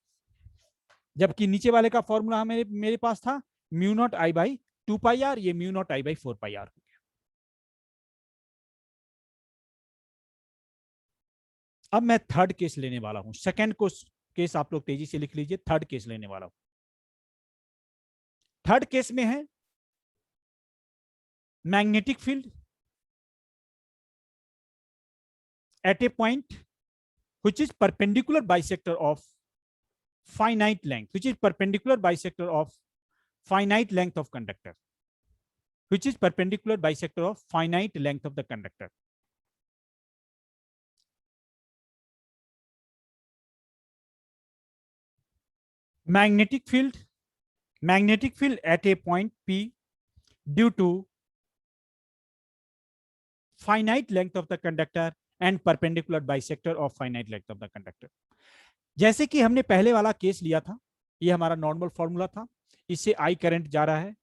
Speaker 1: जबकि नीचे वाले का फॉर्मूला मेरे पास था mu naught I by 2 pi are, ये mu naught I by 4 pi R हो गया। अब मैं थर्ड केस लेने वाला हूं। सेकंड को केस आप लोग तेजी से लिख लीजिए, थर्ड केस लेने वाला हूं। थर्ड केस में है magnetic field at a point which is perpendicular bisector of finite length, which is perpendicular bisector of finite length of conductor, which is perpendicular bisector of finite length of the conductor. Magnetic field at a point P due to finite length of the conductor and perpendicular bisector of finite length of the conductor. जैसे कि हमने पहले वाला case लिया था, ये हमारा normal formula था, इससे आई करंट जा रहा है,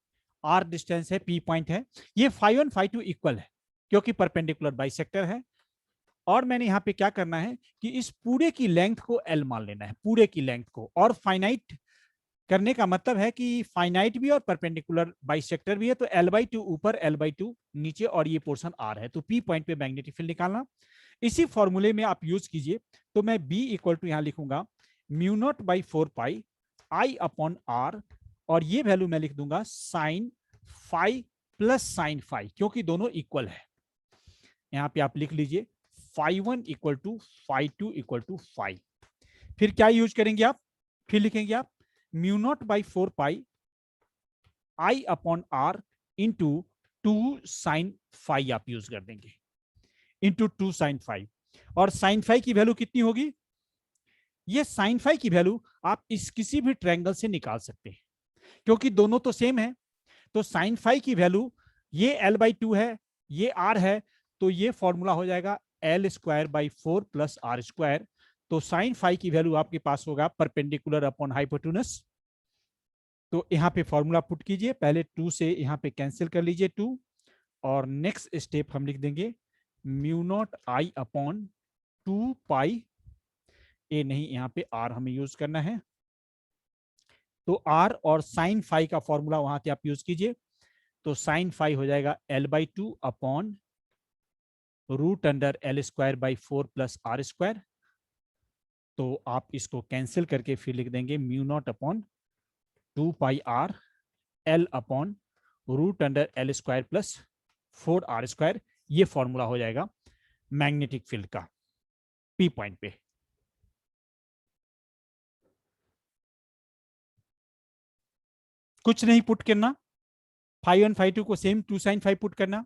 Speaker 1: आर डिस्टेंस है, पी पॉइंट है, ये φ1 φ2 इक्वल है क्योंकि परपेंडिकुलर बाइसेक्टर है। और मैंने यहाँ पे क्या करना है कि इस पूरे की लेंथ को एल मान लेना है, पूरे की लेंथ को। और फाइनाइट करने का मतलब है कि फाइनाइट भी और परपेंडिकुलर बाइसेक्टर भी है, तो L/2 ऊपर L/2 नीचे और ये पोर्शन आर है। तो पी पॉइंट पे मैग्नेटिक फील्ड निकालना, इसी फॉर्मूले में आप यूज कीजिए। तो मैं B इक्वल टू यहां लिखूंगा mu naught by 4 pi I upon r, और ये वैल्यू मैं लिख दूंगा sine phi plus sine phi, क्योंकि दोनों इक्वल है। यहां पे आप लिख लीजिए φ1 equal to φ2 equal to phi. फिर क्या यूज करेंगे आप, फिर लिखेंगे आप mu naught by 4 pi I upon R into 2 sine phi आप यूज कर देंगे, इंटू 2 साइन फाई। और साइन फाई की वैल्यू कितनी होगी, ये साइन फाई की वैल्यू आप इस किसी भी ट्रायंगल से निकाल सकते हैं क्योंकि दोनों तो सेम है। तो साइन फाई की वैल्यू, ये L/2 है, ये R है, तो ये फॉर्मूला हो जाएगा L²/4 प्लस R²। तो साइन फाई की वैल्यू आपके पास होगा परपेंडिकुलर अपॉन हाइपोटेन्यूस। तो यहाँ पे फॉर्मूला पुट कीजिए, पहले 2 से यहाँ पे कैंसिल कर लीजिए 2, और नेक्स्ट स्टेप हम लिख देंगे म्यू नॉट आई अपॉन 2 पाई, ए नहीं यहाँ पे आर हमें यूज करना है, तो आर और साइन फाई का फॉर्मूला वहां से आप यूज कीजिए। तो साइन फाई हो जाएगा L/2 upon root under L²/4 plus R²। तो आप इसको कैंसिल करके फिर लिख देंगे mu naught upon 2 pi R L upon root under L² plus 4R²। ये फॉर्मूला हो जाएगा मैग्नेटिक फील्ड का पी पॉइंट पे। कुछ नहीं पुट करना, φ1 φ2 को सेम 2 साइन फाई पुट करना,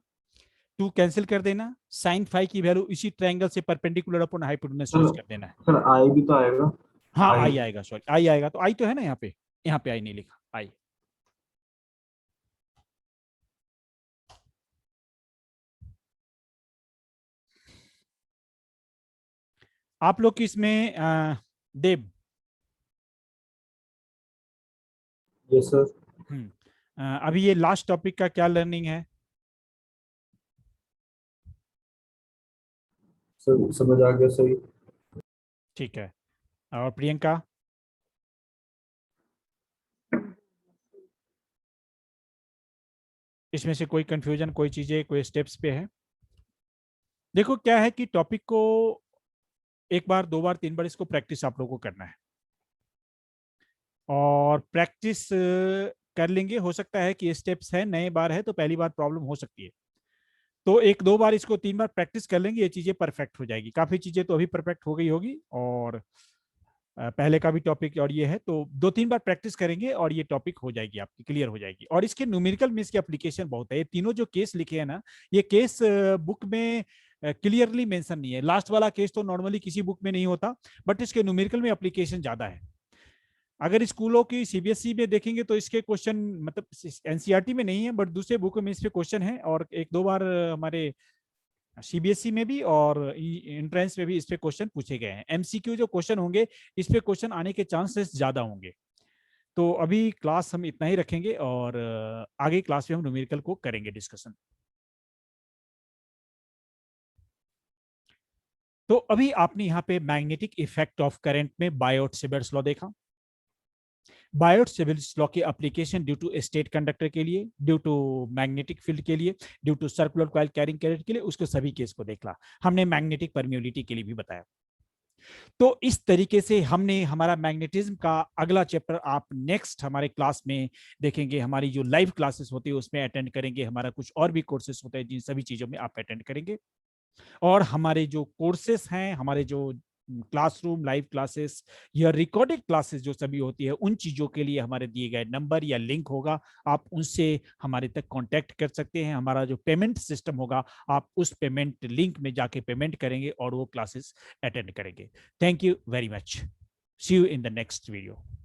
Speaker 1: 2 कैंसिल कर देना, साइन फाई की वैल्यू इसी ट्रायंगल से परपेंडिकुलर अपॉन हाइपोटेन्यूस यूज कर देना है।
Speaker 2: सर आई भी तो आएगा।
Speaker 1: हाँ
Speaker 2: आई
Speaker 1: आई आएगा, सॉरी आई आएगा, तो आई तो है ना यहाँ पे आई नहीं लिखा, आई। आप लोग की इसमें देव,
Speaker 2: यस सर।
Speaker 1: अभी ये लास्ट टॉपिक का क्या लर्निंग है?
Speaker 2: सर समझ आ गया सही।
Speaker 1: ठीक है, और प्रियंका? इसमें से कोई कंफ्यूजन, कोई चीजें, कोई स्टेप्स पे है? देखो क्या है कि टॉपिक को एक बार, 2 बार, 3 बार इसको प्रैक्टिस आप लोगों को करना है, और प्रैक्टिस कर लेंगे। हो सकता है कि स्टेप्स है, नए बार है तो पहली बार प्रॉब्लम हो सकती है, तो 1-2 बार इसको 3 बार प्रैक्टिस कर लेंगे, ये चीजें परफेक्ट हो जाएगी। काफी चीजें तो अभी परफेक्ट हो गई होगी, और पहले का भी टॉपिक और ये है, तो 2-3 बार प्रैक्टिस करेंगे और ये टॉपिक हो जाएगी आपकी, क्लियर हो जाएगी। और इसके न्यूमेरिकल में इसकी एप्लीकेशन बहुत है। ये तीनों जो केस लिखे हैं ना, ये केस बुक में क्लियरली मेंशन नहीं है। लास्ट वाला केस तो नॉर्मली किसी बुक में नहीं होता, बट इसके न्यूमेरिकल में एप्लीकेशन ज्यादा है। अगर स्कूलों की सीबीएसई में देखेंगे तो इसके क्वेश्चन, मतलब एनसीईआरटी में नहीं है बट दूसरे बुक में इस पे क्वेश्चन है, और 1-2 बार हमारे सीबीएसई में भी और एंट्रेंस में भी इस पे क्वेश्चन पूछे गए हैं। एमसीक्यू जो क्वेश्चन होंगे, इस पे क्वेश्चन आने के चांसेस ज्यादा होंगे। तो अभी क्लास हम इतना ही रखेंगे, और आगे क्लास में हम न्यूमेरिकल को करेंगे डिस्कशन। तो अभी आपने यहाँ पे मैग्नेटिक इफेक्ट ऑफ करंट में बायोट-सेवर्ट्स लॉ देखा। बायोट-सेवर्ट्स लॉ की application due to straight conductor के लिए, ड्यू टू मैग्नेटिक फील्ड के लिए, due to circular coil carrying current के लिए, उसको सभी केस को देखा। हमने मैग्नेटिक परमियोबिलिटी के लिए भी बताया। तो इस तरीके से हमने हमारा मैग्नेटिज्म का अगला चैप्टर आप नेक्स्ट हमारे क्लास में देखेंगे। हमारी जो लाइव क्लासेस होती है उसमें अटेंड करेंगे। हमारा कुछ और भी कोर्सेस होते हैं जिन सभी चीजों में आप अटेंड करेंगे। और हमारे जो कोर्सेस हैं, हमारे जो क्लासरूम लाइव क्लासेस या रिकॉर्डेड क्लासेस जो सभी होती है, उन चीजों के लिए हमारे दिए गए नंबर या लिंक होगा, आप उनसे हमारे तक कांटेक्ट कर सकते हैं। हमारा जो पेमेंट सिस्टम होगा, आप उस पेमेंट लिंक में जाके पेमेंट करेंगे और वो क्लासेस अटेंड करेंगे। Thank you very much. See you in the next video.